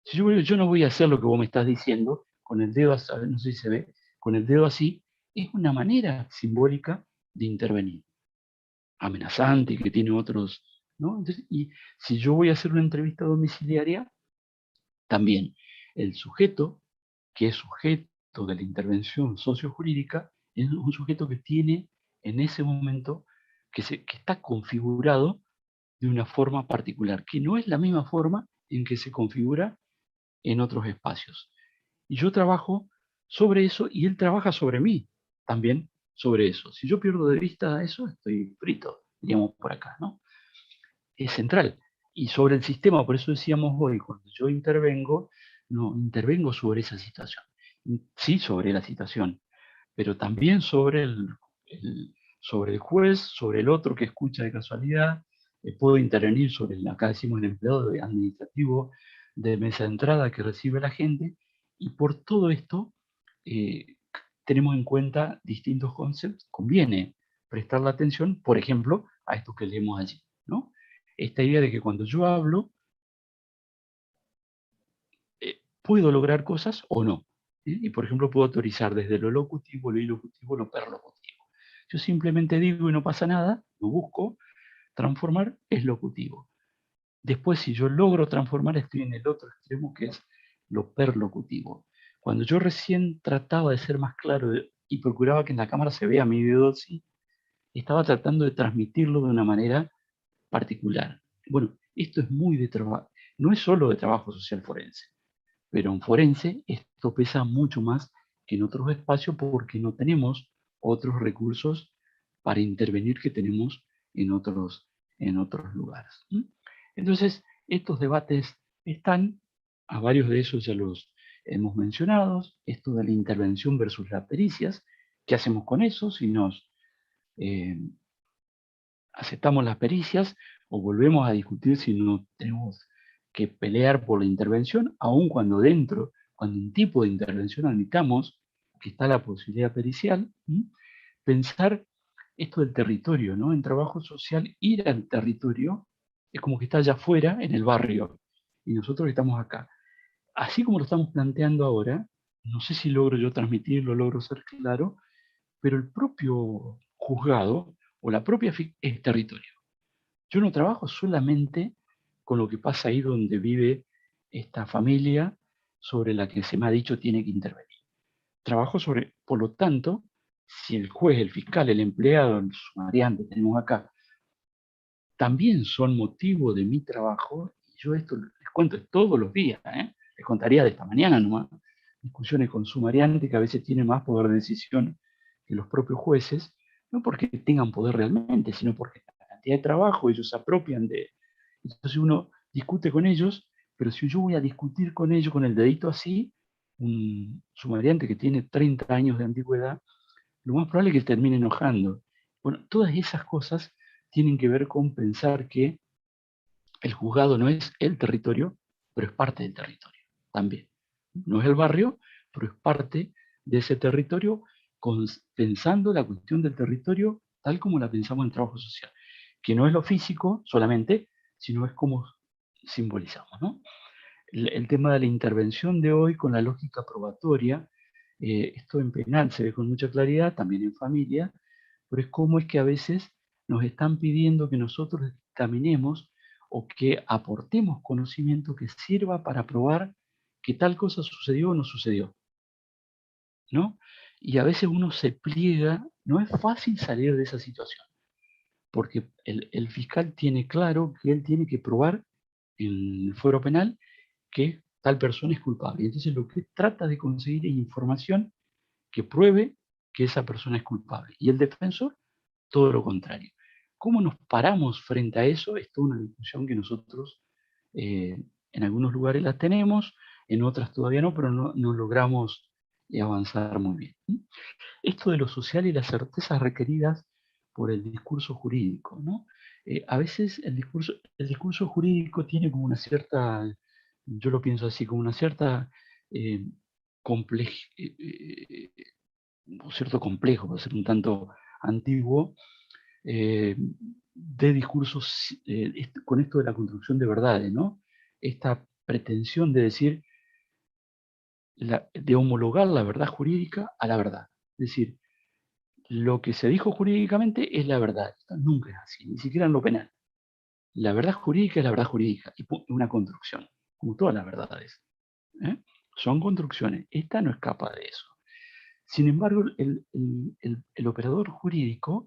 Si yo no voy a hacer lo que vos me estás diciendo, con el dedo, no sé si se ve, con el dedo así, es una manera simbólica de intervenir. Amenazante, que tiene otros, ¿no? Entonces, y si yo voy a hacer una entrevista domiciliaria, también el sujeto, que es sujeto de la intervención sociojurídica, es un sujeto que tiene en ese momento, que está configurado de una forma particular, que no es la misma forma en que se configura en otros espacios. Y yo trabajo sobre eso y él trabaja sobre mí también sobre eso. Si yo pierdo de vista eso, estoy frito, diríamos por acá, ¿no? Es central. Y sobre el sistema, por eso decíamos hoy, cuando yo intervengo, no intervengo sobre esa situación. Sí, sobre la situación, pero también sobre sobre el juez, sobre el otro que escucha de casualidad. Puedo intervenir sobre, acá decimos, el empleado administrativo de mesa de entrada que recibe la gente, y por todo esto tenemos en cuenta distintos conceptos. Conviene prestar la atención, por ejemplo, a esto que leemos allí, ¿no? Esta idea de que cuando yo hablo, puedo lograr cosas o no. Y, por ejemplo, puedo autorizar desde lo locutivo, lo ilocutivo, lo perlocutivo. Yo simplemente digo y no pasa nada, lo busco, transformar es locutivo. Después, si yo logro transformar, estoy en el otro extremo, que es lo perlocutivo. Cuando yo recién trataba de ser más claro y procuraba que en la cámara se vea mi dedo así, estaba tratando de transmitirlo de una manera particular. Bueno, esto es muy de trabajo, no es solo de trabajo social forense, pero en forense esto pesa mucho más que en otros espacios porque no tenemos otros recursos para intervenir que tenemos en otros lugares. Entonces, estos debates están, a varios de esos ya los hemos mencionado, esto de la intervención versus las pericias, ¿qué hacemos con eso? Si nos aceptamos las pericias o volvemos a discutir si no tenemos que pelear por la intervención, aun cuando cuando un tipo de intervención admitamos que está la posibilidad pericial, pensar esto del territorio, ¿no? En trabajo social, ir al territorio es como que está allá afuera, en el barrio, y nosotros estamos acá. Así como lo estamos planteando ahora, no sé si logro yo transmitirlo, logro ser claro, pero el propio juzgado o la propia es territorio. Yo no trabajo solamente con lo que pasa ahí donde vive esta familia sobre la que se me ha dicho tiene que intervenir. Trabajo sobre, por lo tanto, si el juez, el fiscal, el empleado, el sumariante que tenemos acá, también son motivo de mi trabajo, y yo esto les cuento todos los días, les contaría de esta mañana nomás, discusiones con sumariante que a veces tienen más poder de decisión que los propios jueces, no porque tengan poder realmente, sino porque la cantidad de trabajo ellos se apropian de. Entonces uno discute con ellos, pero si yo voy a discutir con ellos con el dedito así, un sumariante que tiene 30 años de antigüedad, lo más probable es que termine enojando. Bueno, todas esas cosas tienen que ver con pensar que el juzgado no es el territorio, pero es parte del territorio también. No es el barrio, pero es parte de ese territorio, pensando la cuestión del territorio tal como la pensamos en trabajo social, que no es lo físico solamente, sino es como simbolizamos, ¿no? El tema de la intervención de hoy con la lógica probatoria, esto en penal se ve con mucha claridad, también en familia, pero es como es que a veces nos están pidiendo que nosotros examinemos o que aportemos conocimiento que sirva para probar que tal cosa sucedió o no sucedió, ¿no? Y a veces uno se pliega, no es fácil salir de esa situación, porque el fiscal tiene claro que él tiene que probar en el fuero penal que tal persona es culpable. Entonces lo que trata de conseguir es información que pruebe que esa persona es culpable. Y el defensor, todo lo contrario. ¿Cómo nos paramos frente a eso? Es toda una discusión que nosotros en algunos lugares la tenemos, en otras todavía no, pero no logramos avanzar muy bien. Esto de lo social y las certezas requeridas por el discurso jurídico, ¿no? A veces el discurso jurídico tiene como una cierta, yo lo pienso así, como una cierta cierto complejo, para ser un tanto antiguo, de discursos con esto de la construcción de verdades, ¿no? Esta pretensión de decir, de homologar la verdad jurídica a la verdad. Es decir, lo que se dijo jurídicamente es la verdad. Esto nunca es así, ni siquiera en lo penal. La verdad jurídica es la verdad jurídica, y una construcción, como todas las verdades. Son construcciones. Esta no escapa de eso. Sin embargo, el operador jurídico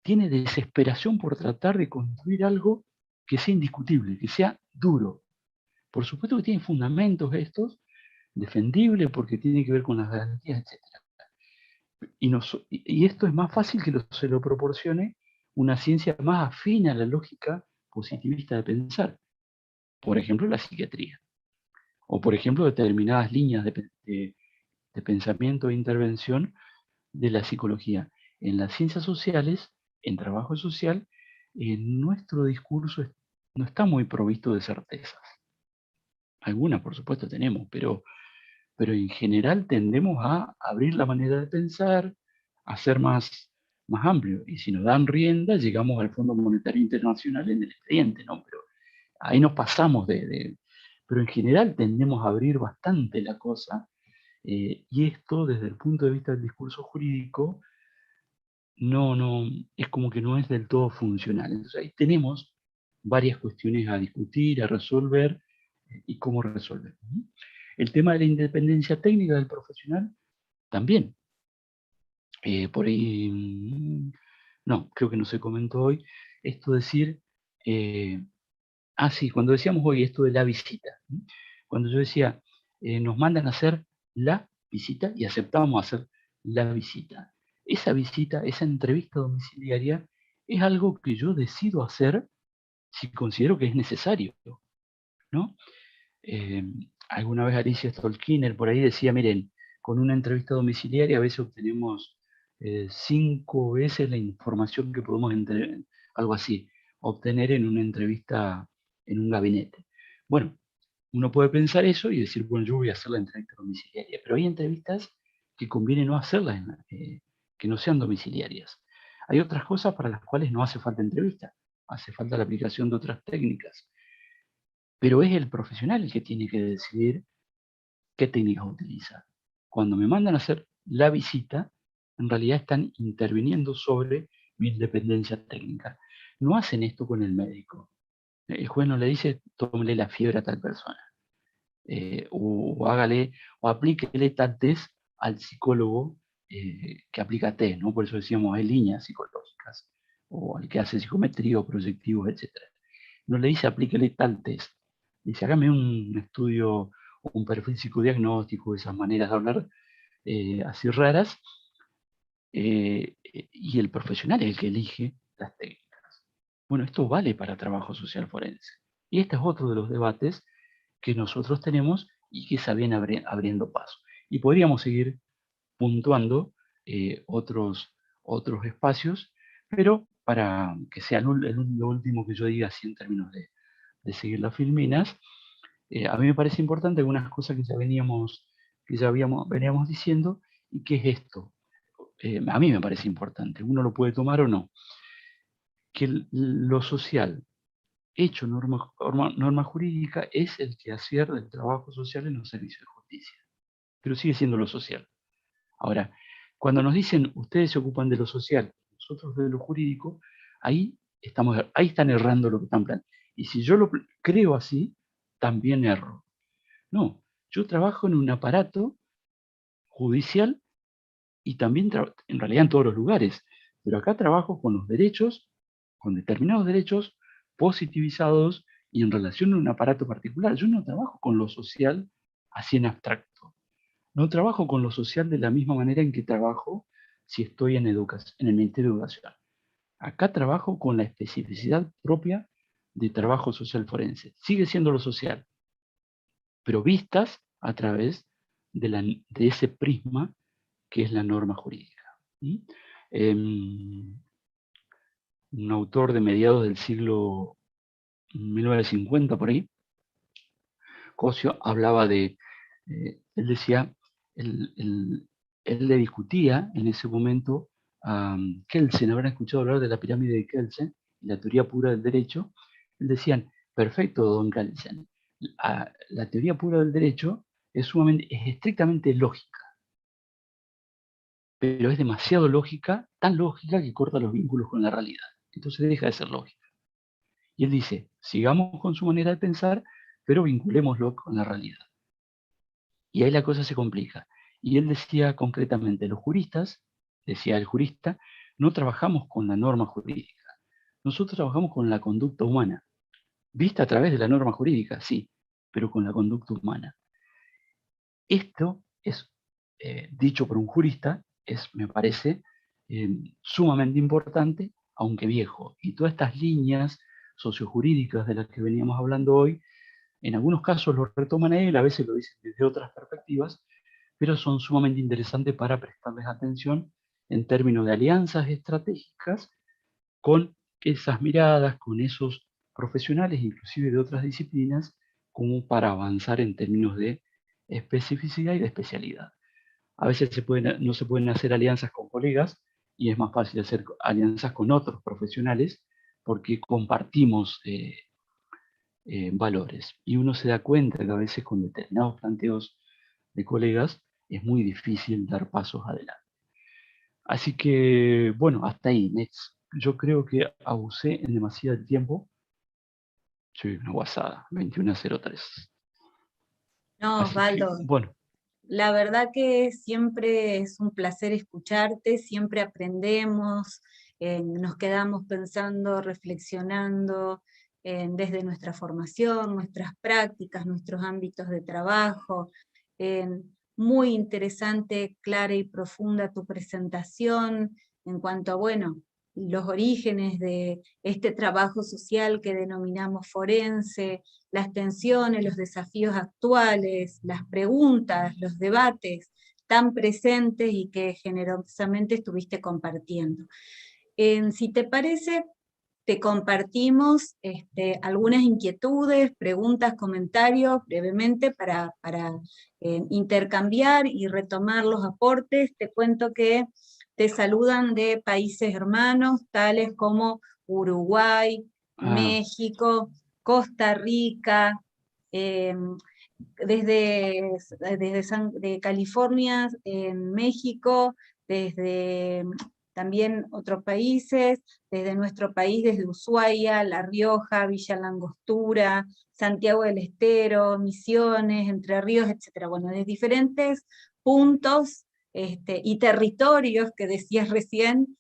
tiene desesperación por tratar de construir algo que sea indiscutible, que sea duro. Por supuesto que tiene fundamentos estos, defendibles porque tiene que ver con las garantías, etc. Y esto es más fácil que se lo proporcione una ciencia más afín a la lógica positivista de pensar. Por ejemplo, la psiquiatría. O por ejemplo, determinadas líneas de pensamiento e intervención de la psicología. En las ciencias sociales, en trabajo social, nuestro discurso no está muy provisto de certezas. Algunas, por supuesto, tenemos, pero en general tendemos a abrir la manera de pensar, a ser más amplio. Y si nos dan rienda, llegamos al Fondo Monetario Internacional en el expediente, ¿no? Pero ahí nos pasamos pero en general tendemos a abrir bastante la cosa, y esto desde el punto de vista del discurso jurídico no, es como que no es del todo funcional. Entonces ahí tenemos varias cuestiones a discutir, a resolver, y cómo resolver. El tema de la independencia técnica del profesional también. Por ahí, no, creo que no se comentó hoy, esto decir, sí, cuando decíamos hoy esto de la visita, cuando yo decía, nos mandan a hacer la visita y aceptamos hacer la visita. Esa visita, esa entrevista domiciliaria, es algo que yo decido hacer si considero que es necesario, ¿no? Alguna vez Alicia Stolkiner por ahí decía, miren, con una entrevista domiciliaria a veces obtenemos 5 veces la información que podemos, algo así, obtener en una entrevista en un gabinete. Bueno, uno puede pensar eso y decir, bueno, yo voy a hacer la entrevista domiciliaria, pero hay entrevistas que conviene no hacerlas, que no sean domiciliarias. Hay otras cosas para las cuales no hace falta entrevista, hace falta la aplicación de otras técnicas. Pero es el profesional el que tiene que decidir qué técnicas utiliza. Cuando me mandan a hacer la visita, en realidad están interviniendo sobre mi independencia técnica. No hacen esto con el médico. El juez no le dice, tómele la fiebre a tal persona. O hágale, o aplíquele tal test al psicólogo que aplica test, ¿no? Por eso decíamos, hay líneas psicológicas, o al que hace psicometría o proyectivos, etc. No le dice, aplíquele tal test. Dice, hágame un estudio o un perfil psicodiagnóstico, esas maneras de hablar así raras, y el profesional es el que elige las técnicas. Bueno, esto vale para trabajo social forense. Y este es otro de los debates que nosotros tenemos y que se viene abriendo paso. Y podríamos seguir puntuando otros espacios, pero para que sea lo último que yo diga así en términos de seguir las filminas, a mí me parece importante algunas cosas que ya veníamos diciendo, y que es esto. A mí me parece importante, uno lo puede tomar o no, que lo social, hecho norma jurídica, es el quehacer del trabajo social en los servicios de justicia, pero sigue siendo lo social. Ahora, cuando nos dicen, ustedes se ocupan de lo social, nosotros de lo jurídico, ahí están errando lo que están planteando. Y si yo lo creo así, también erro. No, yo trabajo en un aparato judicial y también en realidad en todos los lugares, pero acá trabajo con los derechos, con determinados derechos positivizados y en relación a un aparato particular. Yo no trabajo con lo social así en abstracto. No trabajo con lo social de la misma manera en que trabajo si estoy en el Ministerio de Educación. Acá trabajo con la especificidad propia de trabajo social forense. Sigue siendo lo social, pero vistas a través de ese prisma que es la norma jurídica. un autor de mediados del siglo 1950 por ahí. Cosio hablaba de, él decía, él le discutía en ese momento a Kelsen, habrán escuchado hablar de la pirámide de Kelsen, la teoría pura del derecho. Él decían, perfecto, don Kelsen, la teoría pura del derecho es estrictamente lógica, pero es demasiado lógica, tan lógica que corta los vínculos con la realidad. Entonces deja de ser lógica. Y él dice, sigamos con su manera de pensar, pero vinculémoslo con la realidad. Y ahí la cosa se complica. Y él decía concretamente, los juristas, decía el jurista, no trabajamos con la norma jurídica. Nosotros trabajamos con la conducta humana. Vista a través de la norma jurídica, sí, pero con la conducta humana. Esto es, dicho por un jurista, me parece, sumamente importante, aunque viejo. Y todas estas líneas sociojurídicas de las que veníamos hablando hoy, en algunos casos lo retoman a él, a veces lo dicen desde otras perspectivas, pero son sumamente interesantes para prestarles atención en términos de alianzas estratégicas con esas miradas, con esos profesionales, inclusive de otras disciplinas, como para avanzar en términos de especificidad y de especialidad. A veces no se pueden hacer alianzas con colegas y es más fácil hacer alianzas con otros profesionales porque compartimos valores. Y uno se da cuenta que a veces con determinados planteos de colegas es muy difícil dar pasos adelante. Así que, bueno, hasta ahí, Next. Yo creo que abusé en demasiado tiempo. Soy una guasada, 21:03. No, Así que, Osvaldo, bueno, la verdad que siempre es un placer escucharte, siempre aprendemos, nos quedamos pensando, reflexionando desde nuestra formación, nuestras prácticas, nuestros ámbitos de trabajo. Muy interesante, clara y profunda tu presentación en cuanto a, bueno, los orígenes de este trabajo social que denominamos forense, las tensiones, los desafíos actuales, las preguntas, los debates tan presentes y que generosamente estuviste compartiendo. Si te parece, te compartimos algunas inquietudes, preguntas, comentarios brevemente para intercambiar y retomar los aportes. Te cuento que te saludan de países hermanos, tales como Uruguay, México, Costa Rica, eh, de California, en México, desde también otros países, desde nuestro país, desde Ushuaia, La Rioja, Villa Langostura, Santiago del Estero, Misiones, Entre Ríos, etc. Bueno, de diferentes puntos y territorios que decías recién,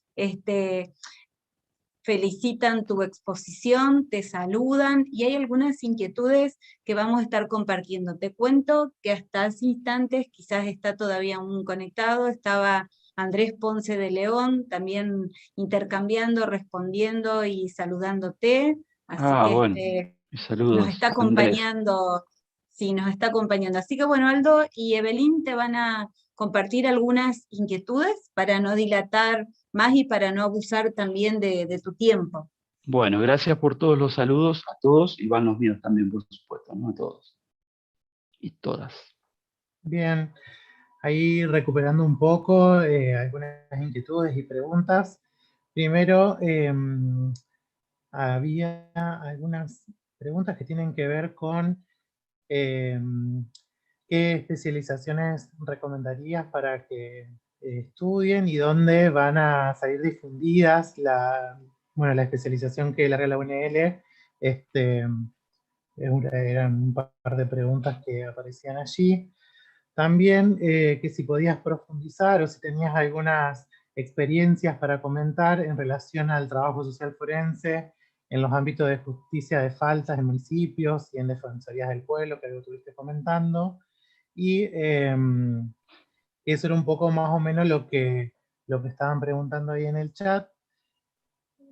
felicitan tu exposición, te saludan y hay algunas inquietudes que vamos a estar compartiendo. Te cuento que hasta hace instantes, quizás está todavía aún conectado, estaba Andrés Ponce de León también intercambiando, respondiendo y saludándote, así que bueno, nos saludos, está Andrés. acompañando, sí, nos está acompañando. Así que bueno, Aldo y Evelyn te van a compartir algunas inquietudes para no dilatar más y para no abusar también de tu tiempo. Bueno, gracias por todos los saludos a todos y van los míos también, por supuesto, ¿no? A todos y todas. Bien, ahí recuperando un poco algunas inquietudes y preguntas. Primero, había algunas preguntas que tienen que ver con qué especializaciones recomendarías para que estudien y dónde van a salir difundidas la especialización que larga la UNL. Eran un par de preguntas que aparecían allí. También que si podías profundizar o si tenías algunas experiencias para comentar en relación al trabajo social forense en los ámbitos de justicia de faltas en municipios y en defensorías del pueblo, que algo estuviste comentando. Y eso era un poco más o menos lo que estaban preguntando ahí en el chat.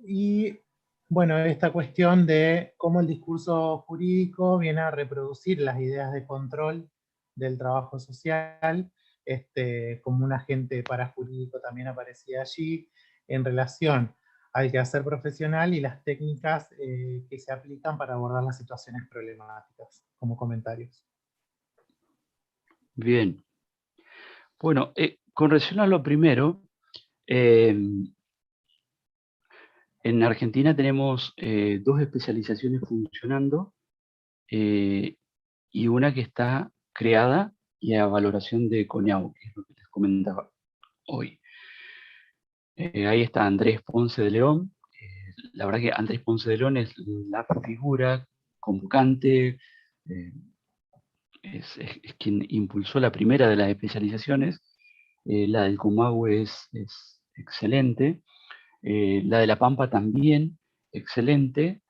Y bueno, esta cuestión de cómo el discurso jurídico viene a reproducir las ideas de control del trabajo social, como un agente parajurídico también aparecía allí, en relación al quehacer profesional y las técnicas que se aplican para abordar las situaciones problemáticas, como comentarios. Bien. Bueno, con relación a lo primero, en Argentina tenemos 2 especializaciones funcionando y una que está creada y a valoración de CONIAU, que es lo que les comentaba hoy. Ahí está Andrés Ponce de León. La verdad que Andrés Ponce de León es la figura convocante, es quien impulsó la primera de las especializaciones. La del Comahue es excelente. La de La Pampa también, excelente,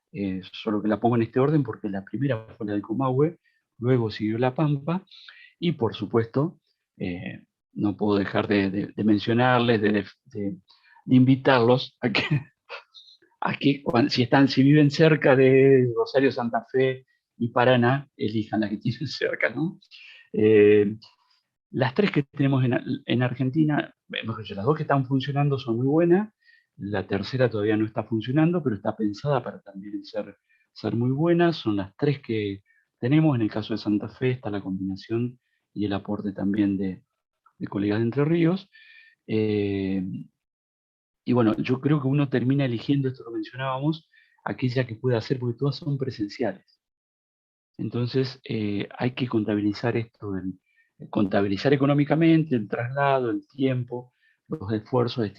solo que la pongo en este orden porque la primera fue la del Comahue, luego siguió La Pampa, y por supuesto, no puedo dejar de mencionarles, de invitarlos si viven cerca de Rosario, Santa Fe y Paraná, elijan la que tienen cerca, ¿no? Las 3 que tenemos en Argentina, mejor dicho, las 2 que están funcionando son muy buenas, la tercera todavía no está funcionando, pero está pensada para también ser muy buena. Son las 3 que tenemos. En el caso de Santa Fe está la combinación y el aporte también de colegas de Entre Ríos. Y bueno, yo creo que uno termina eligiendo, esto lo mencionábamos, aquella que puede hacer, porque todas son presenciales. Entonces hay que contabilizar esto, contabilizar económicamente el traslado, el tiempo, los esfuerzos,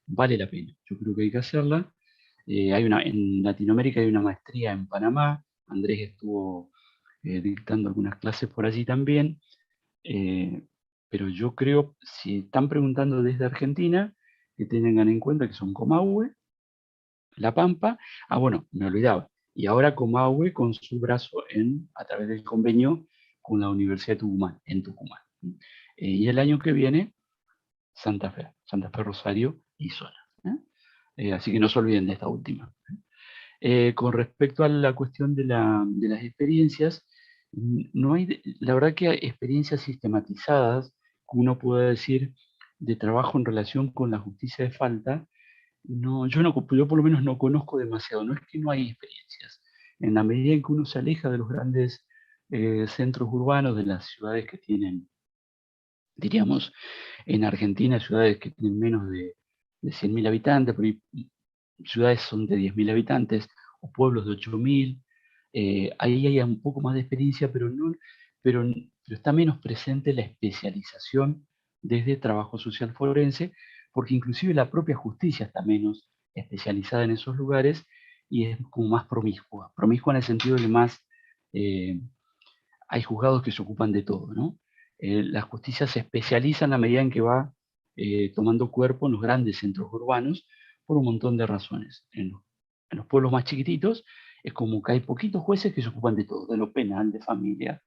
vale la pena. Yo creo que hay que hacerla. En Latinoamérica hay una maestría en Panamá. Andrés estuvo dictando algunas clases por allí también. Pero yo creo, si están preguntando desde Argentina, que tengan en cuenta que son Comahue, La Pampa. Bueno, me olvidaba. Y ahora Comahue con su brazo a través del convenio con la Universidad de Tucumán, en Tucumán. Y el año que viene, Santa Fe, Rosario y Zona. Así que no se olviden de esta última. Con respecto a la cuestión de las experiencias, no hay, la verdad que hay experiencias sistematizadas que uno puede decir de trabajo en relación con la justicia de falta. No, yo por lo menos no conozco demasiado. No es que no hay experiencias. En la medida en que uno se aleja de los grandes centros urbanos, de las ciudades que tienen, diríamos, en Argentina, ciudades que tienen menos de 100.000 habitantes, por ahí, ciudades son de 10.000 habitantes, o pueblos de 8.000, ahí hay un poco más de experiencia, pero está menos presente la especialización desde trabajo social forense, porque inclusive la propia justicia está menos especializada en esos lugares y es como más promiscua. Promiscua en el sentido de que más hay juzgados que se ocupan de todo, ¿no? La justicia se especializa en la medida en que va tomando cuerpo en los grandes centros urbanos por un montón de razones. En los pueblos más chiquititos es como que hay poquitos jueces que se ocupan de todo, de lo penal, de familia,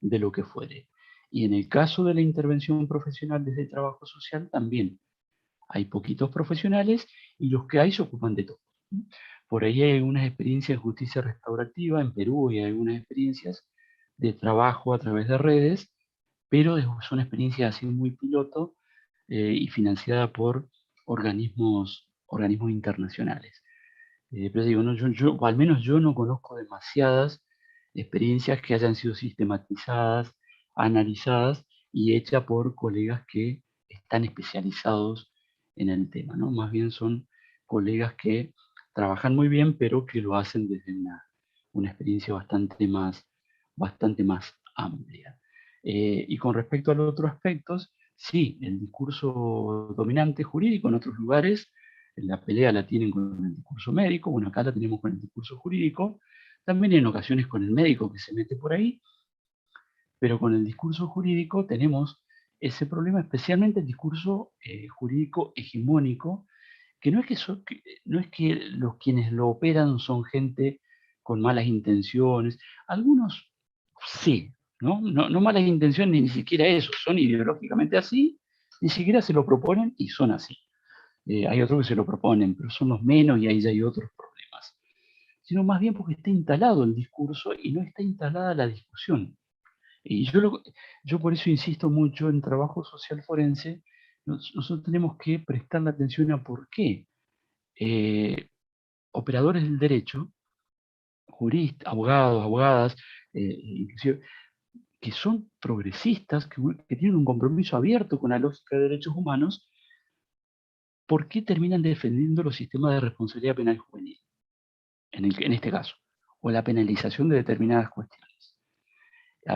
de lo que fuere. Y en el caso de la intervención profesional desde el trabajo social también hay poquitos profesionales y los que hay se ocupan de todo. Por ahí hay algunas experiencias de justicia restaurativa en Perú y hay algunas experiencias de trabajo a través de redes, pero son experiencias así muy piloto y financiadas por organismos internacionales. Pero digo, no, o al menos yo no conozco demasiadas experiencias que hayan sido sistematizadas, analizadas y hechas por colegas que están especializados en el tema, ¿no? Más bien son colegas que trabajan muy bien, pero que lo hacen desde una experiencia bastante más amplia. Y con respecto a los otros aspectos, sí, el discurso dominante jurídico en otros lugares, la pelea la tienen con el discurso médico, bueno, acá la tenemos con el discurso jurídico, también en ocasiones con el médico que se mete por ahí, pero con el discurso jurídico tenemos ese problema, especialmente el discurso jurídico hegemónico, que no es que los quienes lo operan son gente con malas intenciones, algunos sí, ¿no? No malas intenciones, ni siquiera eso, son ideológicamente así, ni siquiera se lo proponen y son así. Hay otros que se lo proponen, pero son los menos y ahí ya hay otros problemas. Sino más bien porque está instalado el discurso y no está instalada la discusión. Y yo por eso insisto mucho en trabajo social forense. Nosotros tenemos que prestar la atención a por qué operadores del derecho, juristas, abogados, abogadas, inclusive, que son progresistas, que tienen un compromiso abierto con la lógica de derechos humanos, ¿por qué terminan defendiendo los sistemas de responsabilidad penal juvenil? En este caso, o la penalización de determinadas cuestiones.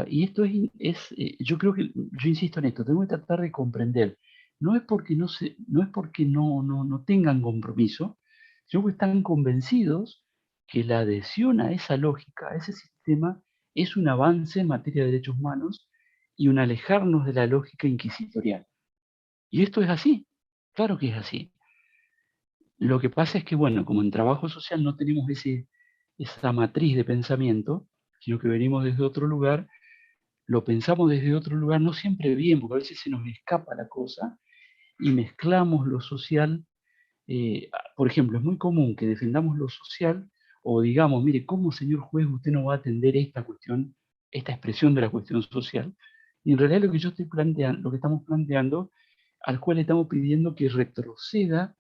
Y esto yo creo que, yo insisto en esto, tengo que tratar de comprender, no es porque no tengan compromiso, sino que están convencidos que la adhesión a esa lógica, a ese sistema, es un avance en materia de derechos humanos y un alejarnos de la lógica inquisitorial. Y esto es así, claro que es así. Lo que pasa es que, bueno, como en trabajo social no tenemos esa matriz de pensamiento, sino que venimos desde otro lugar, lo pensamos desde otro lugar, no siempre bien, porque a veces se nos escapa la cosa y mezclamos lo social. Por ejemplo, es muy común que defendamos lo social o digamos, mire, ¿cómo, señor juez, usted no va a atender esta cuestión, esta expresión de la cuestión social? Y en realidad lo que yo estoy planteando, lo que estamos planteando, al cual le estamos pidiendo que retroceda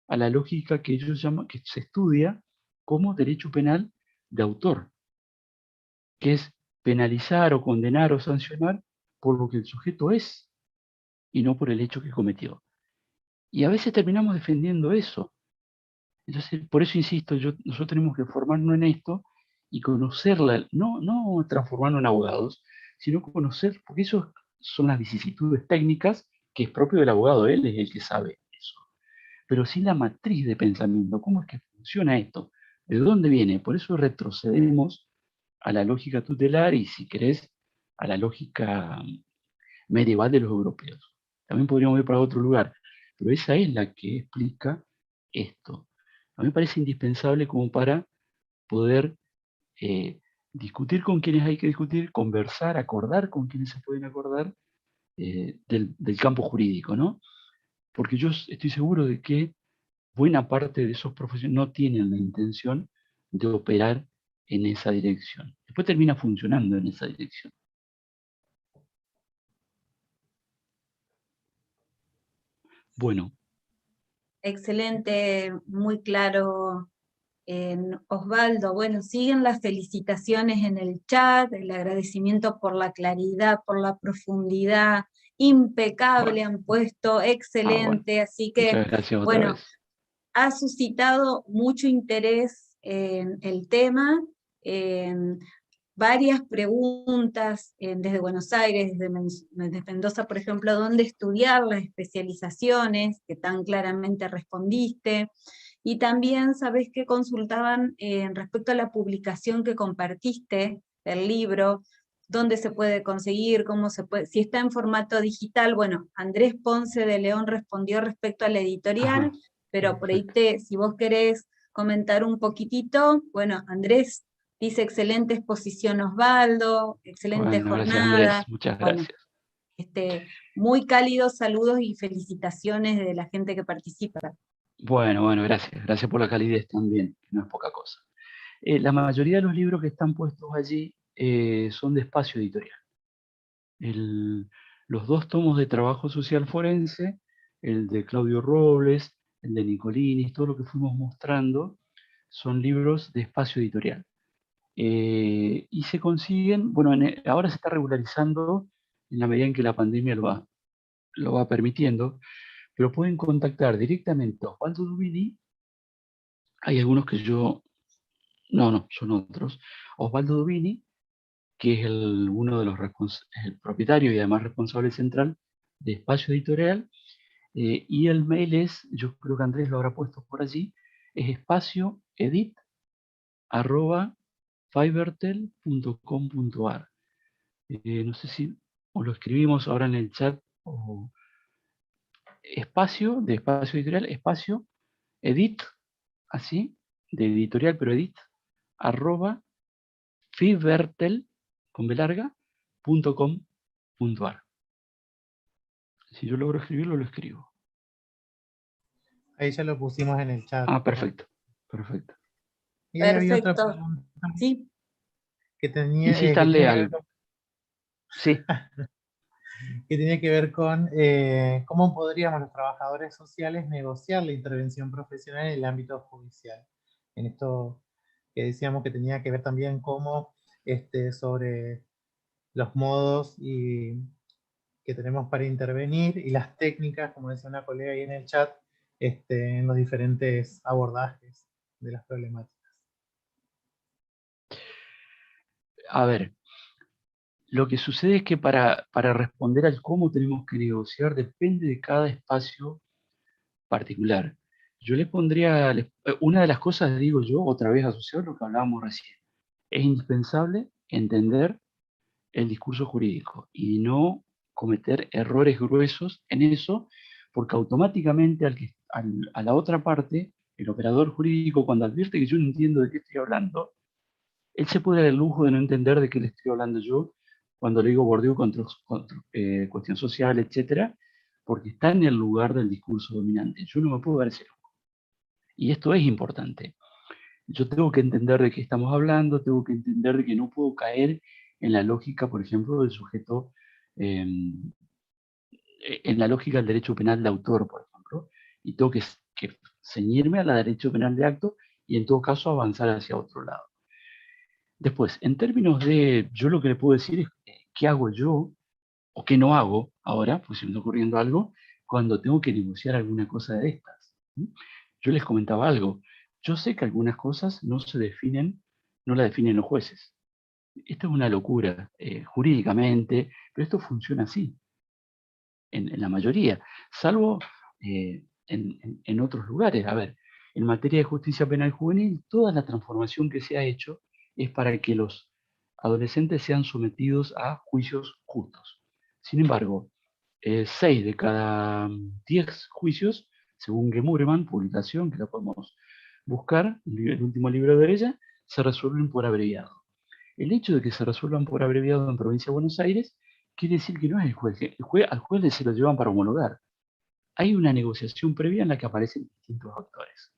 a la lógica que ellos llaman, que se estudia como derecho penal de autor, que es penalizar o condenar o sancionar por lo que el sujeto es y no por el hecho que cometió. Y a veces terminamos defendiendo eso. Entonces, por eso insisto, nosotros tenemos que formarnos en esto y conocerla, no transformarnos en abogados, sino conocer, porque eso son las vicisitudes técnicas que es propio del abogado, él es el que sabe eso. Pero sí la matriz de pensamiento, cómo es que funciona esto, de dónde viene. Por eso retrocedemos a la lógica tutelar y, si querés, a la lógica medieval de los europeos. También podríamos ir para otro lugar, pero esa es la que explica esto. A mí me parece indispensable como para poder discutir con quienes hay que discutir, conversar, acordar con quienes se pueden acordar del campo jurídico, ¿no? Porque yo estoy seguro de que buena parte de esos profesionales no tienen la intención de operar en esa dirección. Después termina funcionando en esa dirección. Bueno. Excelente, muy claro, Osvaldo. Bueno, siguen las felicitaciones en el chat, el agradecimiento por la claridad, por la profundidad, impecable han puesto, excelente, así que, muchas gracias otra bueno, vez. Ha suscitado mucho interés en el tema, varias preguntas desde Buenos Aires, desde Mendoza, por ejemplo, dónde estudiar las especializaciones, que tan claramente respondiste, y también sabés que consultaban respecto a la publicación que compartiste, el libro, dónde se puede conseguir, cómo se puede, si está en formato digital. Bueno, Andrés Ponce de León respondió respecto a la editorial, pero por ahí si vos querés comentar un poquitito, bueno, Andrés dice excelente exposición Osvaldo, excelente Bueno, gracias jornada. Andrés, muchas Bueno, gracias. muy cálidos saludos y felicitaciones de la gente que participa. Bueno, gracias. Gracias por la calidez también, que no es poca cosa. La mayoría de los libros que están puestos allí son de Espacio Editorial. Los 2 tomos de Trabajo Social Forense, el de Claudio Robles, el de Nicolini, todo lo que fuimos mostrando, son libros de Espacio Editorial. Y se consiguen, bueno, ahora se está regularizando en la medida en que la pandemia lo va permitiendo, pero pueden contactar directamente a Osvaldo Dubini. Hay algunos que no, son otros. Osvaldo Dubini, que es uno de los el propietario y además responsable central de Espacio Editorial, y el mail es, yo creo que Andrés lo habrá puesto por allí, es espacioedit@fivertel.com.ar. No sé si os lo escribimos ahora en el chat, o espacio, de Espacio Editorial, espacio, edit, así, de editorial, pero edit, @fivertel, con B larga, .com.ar. Si yo logro escribirlo, lo escribo. Ahí ya lo pusimos en el chat. Perfecto. Y ahí había otra pregunta. Sí. Que tenía, Insístanle que al... Sí. que tiene que ver con cómo podríamos los trabajadores sociales negociar la intervención profesional en el ámbito judicial. En esto que decíamos que tenía que ver también cómo sobre los modos que tenemos para intervenir y las técnicas, como decía una colega ahí en el chat, en los diferentes abordajes de las problemáticas. A ver, lo que sucede es que para responder al cómo tenemos que negociar depende de cada espacio particular. Yo le pondría, una de las cosas, digo yo, otra vez asociado a lo que hablábamos recién, es indispensable entender el discurso jurídico y no cometer errores gruesos en eso, porque automáticamente a la otra parte, el operador jurídico, cuando advierte que yo no entiendo de qué estoy hablando, él se puede dar el lujo de no entender de qué le estoy hablando yo cuando le digo bordeo contra cuestión social, etcétera, porque está en el lugar del discurso dominante. Yo no me puedo dar ese lujo. Y esto es importante. Yo tengo que entender de qué estamos hablando, tengo que entender de que no puedo caer en la lógica, por ejemplo, del sujeto, en la lógica del derecho penal de autor, por ejemplo, y tengo que ceñirme a la derecho penal de acto y en todo caso avanzar hacia otro lado. Después, en términos de, yo lo que le puedo decir es qué hago yo o qué no hago ahora, pues si me está ocurriendo algo, cuando tengo que negociar alguna cosa de estas. Yo les comentaba algo. Yo sé que algunas cosas no se definen, no la definen los jueces. Esto es una locura jurídicamente, pero esto funciona así, en la mayoría, salvo en otros lugares. A ver, en materia de justicia penal juvenil, toda la transformación que se ha hecho es para que los adolescentes sean sometidos a juicios justos. Sin embargo, 6 de cada 10 juicios, según Gemureman, publicación que la podemos buscar, el último libro de ella, se resuelven por abreviado. El hecho de que se resuelvan por abreviado en Provincia de Buenos Aires quiere decir que no es el juez, al juez se lo llevan para homologar. Hay una negociación previa en la que aparecen distintos actores.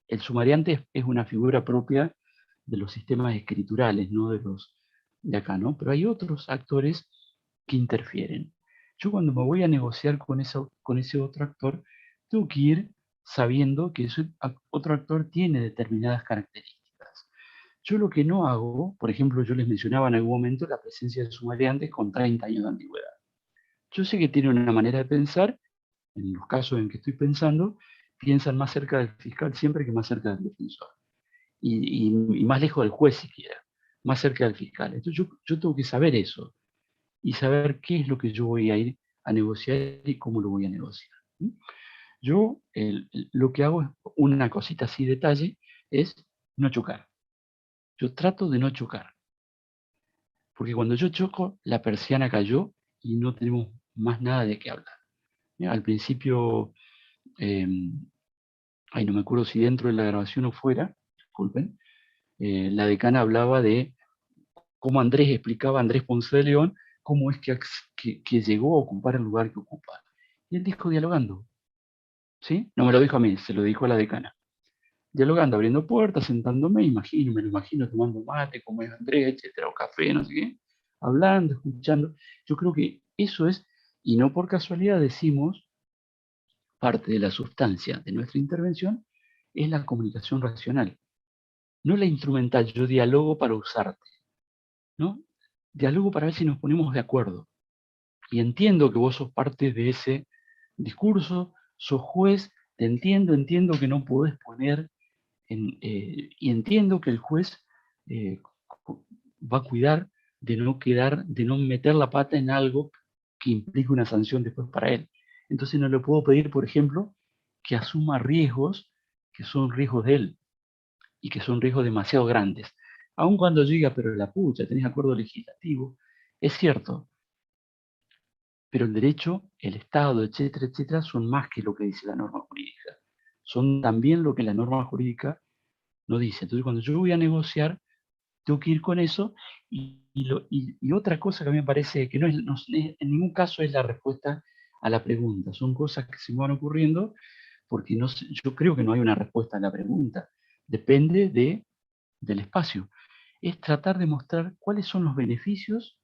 El sumariante es una figura propia de los sistemas escriturales, no de los de acá, ¿no? Pero hay otros actores que interfieren. Yo cuando me voy a negociar con ese otro actor, tengo que ir sabiendo que ese otro actor tiene determinadas características. Yo lo que no hago, por ejemplo, yo les mencionaba en algún momento la presencia de sumariantes con 30 años de antigüedad. Yo sé que tienen una manera de pensar, en los casos en que estoy pensando, piensan más cerca del fiscal siempre que más cerca del defensor. Y más lejos del juez siquiera, más cerca del fiscal. Entonces yo tengo que saber eso y saber qué es lo que yo voy a ir a negociar y cómo lo voy a negociar. Yo lo que hago es una cosita así, detalle, es no chocar. Yo trato de no chocar. Porque cuando yo choco, la persiana cayó y no tenemos más nada de qué hablar. Al principio, no me acuerdo si dentro de la grabación o fuera, disculpen, la decana hablaba de cómo Andrés Ponce de León, cómo es que llegó a ocupar el lugar que ocupa. Y él dijo dialogando. ¿Sí? No me lo dijo a mí, se lo dijo a la decana. Dialogando, abriendo puertas, sentándome, me lo imagino tomando mate, como es Andrés, etcétera, o café, no sé qué, hablando, escuchando. Yo creo que eso es, y no por casualidad decimos, parte de la sustancia de nuestra intervención es la comunicación racional, no la instrumental. Yo dialogo para usarte, ¿no? Dialogo para ver si nos ponemos de acuerdo. Y entiendo que vos sos parte de ese discurso, sos juez, te entiendo que no podés poner, y entiendo que el juez va a cuidar de no meter la pata en algo que implique una sanción después para él. Entonces no le puedo pedir, por ejemplo, que asuma riesgos que son riesgos de él y que son riesgos demasiado grandes. Aun cuando yo diga, pero la pucha, tenés acuerdo legislativo, es cierto, pero el derecho, el Estado, etcétera, etcétera, son más que lo que dice la norma jurídica. Son también lo que la norma jurídica no dice. Entonces, cuando yo voy a negociar, tengo que ir con eso. Y otra cosa que a mí me parece que en ningún caso es la respuesta a la pregunta. Son cosas que se me van ocurriendo porque yo creo que no hay una respuesta a la pregunta. Depende del espacio. Es tratar de mostrar cuáles son los beneficios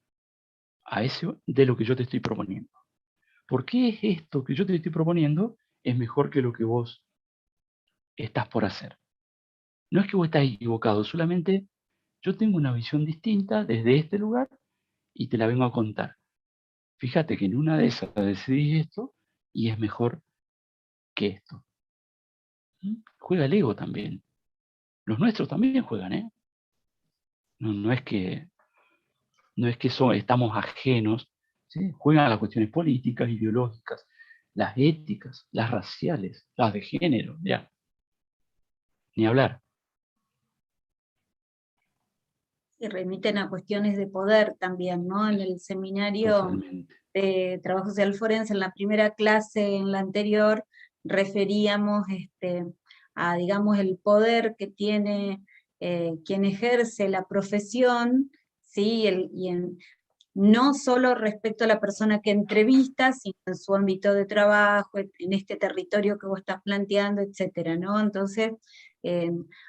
de lo que yo te estoy proponiendo. ¿Por qué es esto que yo te estoy proponiendo es mejor que lo que vos estás por hacer? No es que vos estás equivocado, solamente yo tengo una visión distinta desde este lugar y te la vengo a contar. Fíjate que en una de esas decidís esto y es mejor que esto. Juega el ego también. Los nuestros también juegan, ¿eh? No es que, estamos ajenos, ¿sí? Juegan a las cuestiones políticas, ideológicas, las éticas, las raciales, las de género, ya. Ni hablar. Y remiten a cuestiones de poder también, ¿no? En el seminario Totalmente. de Trabajo Social Forense, en la primera clase, en la anterior, referíamos a, digamos, el poder que tiene quien ejerce la profesión, ¿sí? No solo respecto a la persona que entrevista, sino en su ámbito de trabajo, en este territorio que vos estás planteando, etcétera, ¿no? Entonces,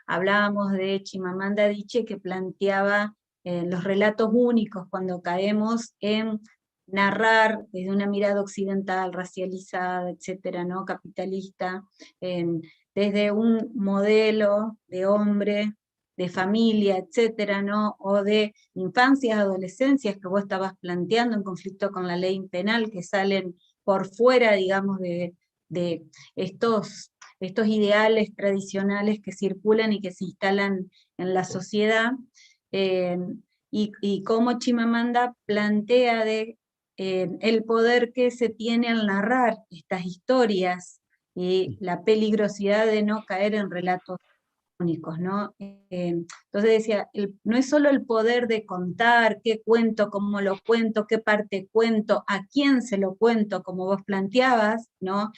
hablábamos de Chimamanda Adichie, que planteaba los relatos únicos cuando caemos en narrar desde una mirada occidental, racializada, etcétera, ¿no? Capitalista, desde un modelo de hombre, de familia, etcétera, ¿no? O de infancias, adolescencias que vos estabas planteando en conflicto con la ley penal, que salen por fuera, digamos, de estos ideales tradicionales que circulan y que se instalan en la sociedad, y cómo Chimamanda plantea el poder que se tiene al narrar estas historias y la peligrosidad de no caer en relatos únicos, ¿no? Entonces decía, no es solo el poder de contar qué cuento, cómo lo cuento, qué parte cuento, a quién se lo cuento, como vos planteabas, ¿no?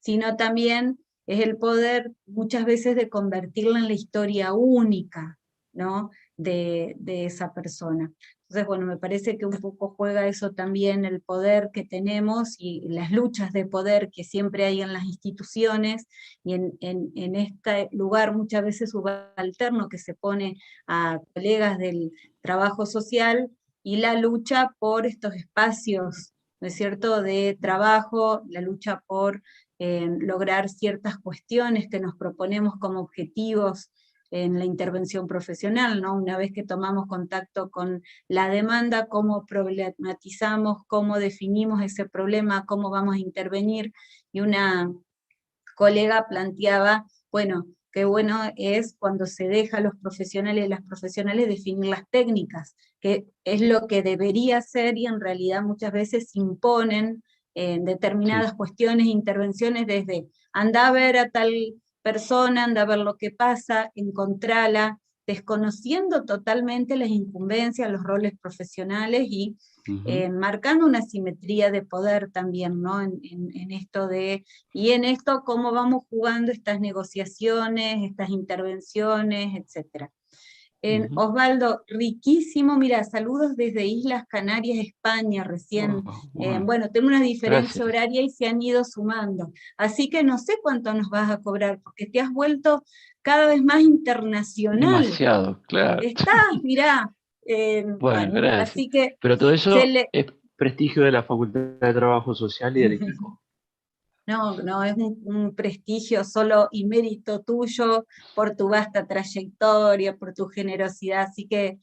Sino también es el poder muchas veces de convertirla en la historia única, ¿no? De esa persona. Entonces, bueno, me parece que un poco juega eso también el poder que tenemos y las luchas de poder que siempre hay en las instituciones, y en este lugar muchas veces subalterno que se pone a colegas del trabajo social, y la lucha por estos espacios, ¿no es cierto?, de trabajo, la lucha por lograr ciertas cuestiones que nos proponemos como objetivos en la intervención profesional, ¿no? Una vez que tomamos contacto con la demanda, cómo problematizamos, cómo definimos ese problema, cómo vamos a intervenir, y una colega planteaba, bueno, qué bueno es cuando se deja a los profesionales y las profesionales definir las técnicas, que es lo que debería ser, y en realidad muchas veces imponen determinadas cuestiones, intervenciones desde anda a ver a tal persona, anda a ver lo que pasa, encontrala, desconociendo totalmente las incumbencias, los roles profesionales, y marcando una simetría de poder también, ¿no? En esto y en esto cómo vamos jugando estas negociaciones, estas intervenciones, etc. Osvaldo, riquísimo, mira, saludos desde Islas Canarias, España, recién. Bueno, tengo una diferencia horaria y se han ido sumando, así que no sé cuánto nos vas a cobrar, porque te has vuelto cada vez más internacional. Demasiado, claro. Estás, mirá. Bueno, gracias. Así que pero todo eso es prestigio de la Facultad de Trabajo Social y del equipo. No, es un prestigio solo y mérito tuyo por tu vasta trayectoria, por tu generosidad, así que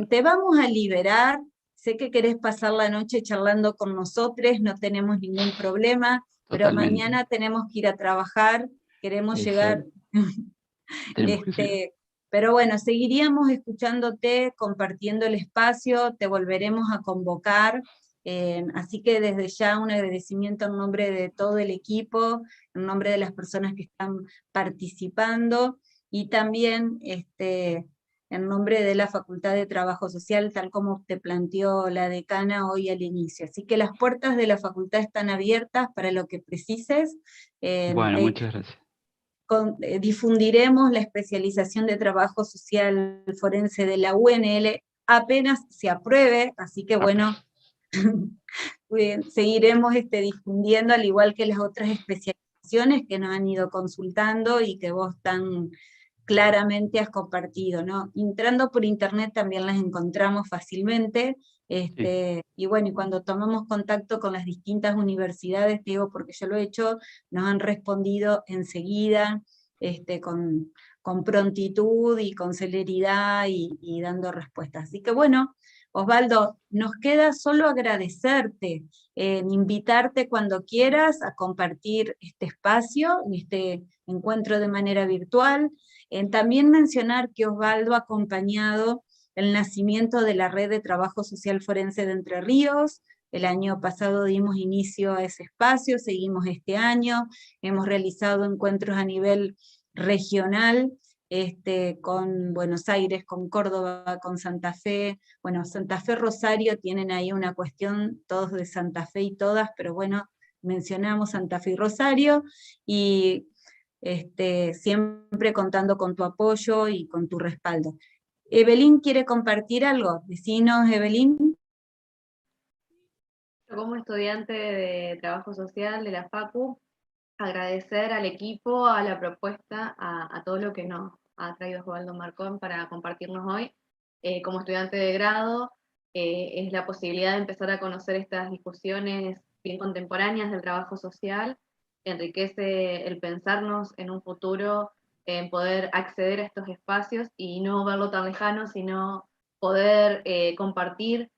te vamos a liberar. Sé que querés pasar la noche charlando con nosotros, no tenemos ningún problema, pero mañana tenemos que ir a trabajar, queremos llegar. Tenemos que llegar. Pero bueno, seguiríamos escuchándote, compartiendo el espacio, te volveremos a convocar. Así que desde ya un agradecimiento en nombre de todo el equipo, en nombre de las personas que están participando, y también en nombre de la Facultad de Trabajo Social, tal como te planteó la decana hoy al inicio. Así que las puertas de la facultad están abiertas para lo que precises. Bueno, muchas gracias. Difundiremos la especialización de trabajo social forense de la UNL apenas se apruebe, así que bueno, seguiremos difundiendo, al igual que las otras especializaciones que nos han ido consultando y que vos tan claramente has compartido, ¿no? Entrando por internet también las encontramos fácilmente, y bueno, y cuando tomamos contacto con las distintas universidades, te digo porque yo lo he hecho, nos han respondido enseguida, con prontitud y con celeridad y dando respuestas. Así que bueno, Osvaldo, nos queda solo agradecerte, invitarte cuando quieras a compartir este espacio, este encuentro de manera virtual. También mencionar que Osvaldo ha acompañado el nacimiento de la Red de Trabajo Social Forense de Entre Ríos. El año pasado dimos inicio a ese espacio, seguimos este año, hemos realizado encuentros a nivel regional, con Buenos Aires, con Córdoba, con Santa Fe. Bueno, Santa Fe, Rosario tienen ahí una cuestión, todos de Santa Fe y todas, pero bueno, mencionamos Santa Fe y Rosario, y siempre contando con tu apoyo y con tu respaldo. Evelyn quiere compartir algo. Decinos, Evelyn. Como estudiante de trabajo social de la Facu, agradecer al equipo, a la propuesta, a todo lo que nos ha traído Osvaldo Marcón para compartirnos hoy. Como estudiante de grado, es la posibilidad de empezar a conocer estas discusiones bien contemporáneas del trabajo social, enriquece el pensarnos en un futuro, en poder acceder a estos espacios y no verlo tan lejano, sino poder compartir,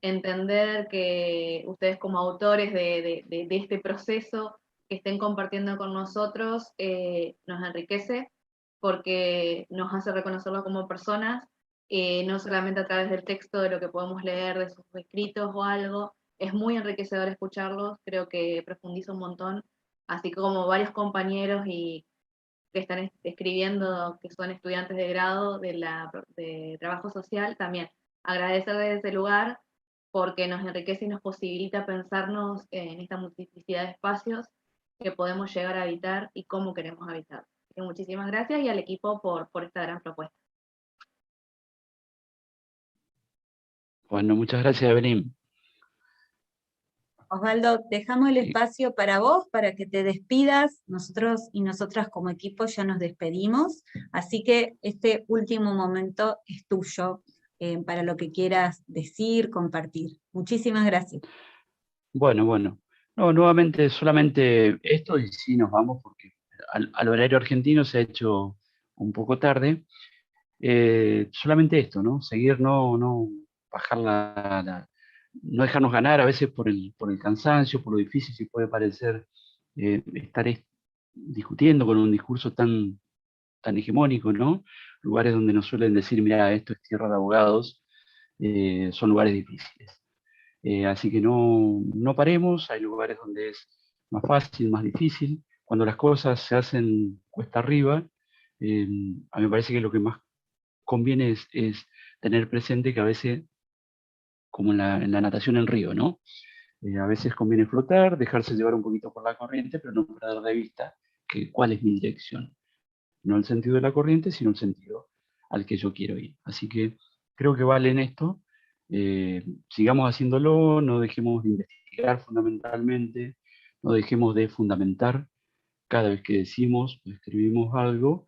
entender que ustedes como autores de este proceso que estén compartiendo con nosotros nos enriquece, porque nos hace reconocerlo como personas, no solamente a través del texto, de lo que podemos leer, de sus escritos o algo. Es muy enriquecedor escucharlos, creo que profundiza un montón, así como varios compañeros que están escribiendo, que son estudiantes de grado de trabajo social, también agradecer desde ese lugar, porque nos enriquece y nos posibilita pensarnos en esta multiplicidad de espacios que podemos llegar a habitar y cómo queremos habitar. Así que muchísimas gracias, y al equipo por esta gran propuesta. Bueno, muchas gracias, Evelyn. Osvaldo, dejamos el espacio para vos, para que te despidas. Nosotros y nosotras como equipo ya nos despedimos, así que este último momento es tuyo, para lo que quieras decir, compartir. Muchísimas gracias. Bueno. No, nuevamente solamente esto y sí nos vamos porque al horario argentino se ha hecho un poco tarde. Solamente esto, ¿no? Seguir, no bajar no dejarnos ganar a veces por el cansancio, por lo difícil que puede parecer estar discutiendo con un discurso tan hegemónico, ¿no? Lugares donde nos suelen decir, mira, esto es tierra de abogados, son lugares difíciles. Así que no paremos, hay lugares donde es más fácil, más difícil. Cuando las cosas se hacen cuesta arriba, a mí me parece que lo que más conviene es tener presente que a veces, como en la natación en río, ¿no? A veces conviene flotar, dejarse llevar un poquito por la corriente, pero no perder de vista cuál es mi dirección. No el sentido de la corriente, sino el sentido al que yo quiero ir. Así que creo que vale en esto. Sigamos haciéndolo, no dejemos de investigar fundamentalmente, no dejemos de fundamentar cada vez que decimos o escribimos algo,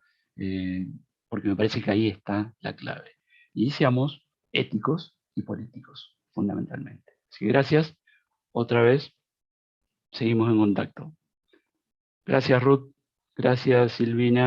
porque me parece que ahí está la clave. Y seamos éticos y políticos, fundamentalmente. Así que gracias. Otra vez, seguimos en contacto. Gracias, Ruth. Gracias, Silvina.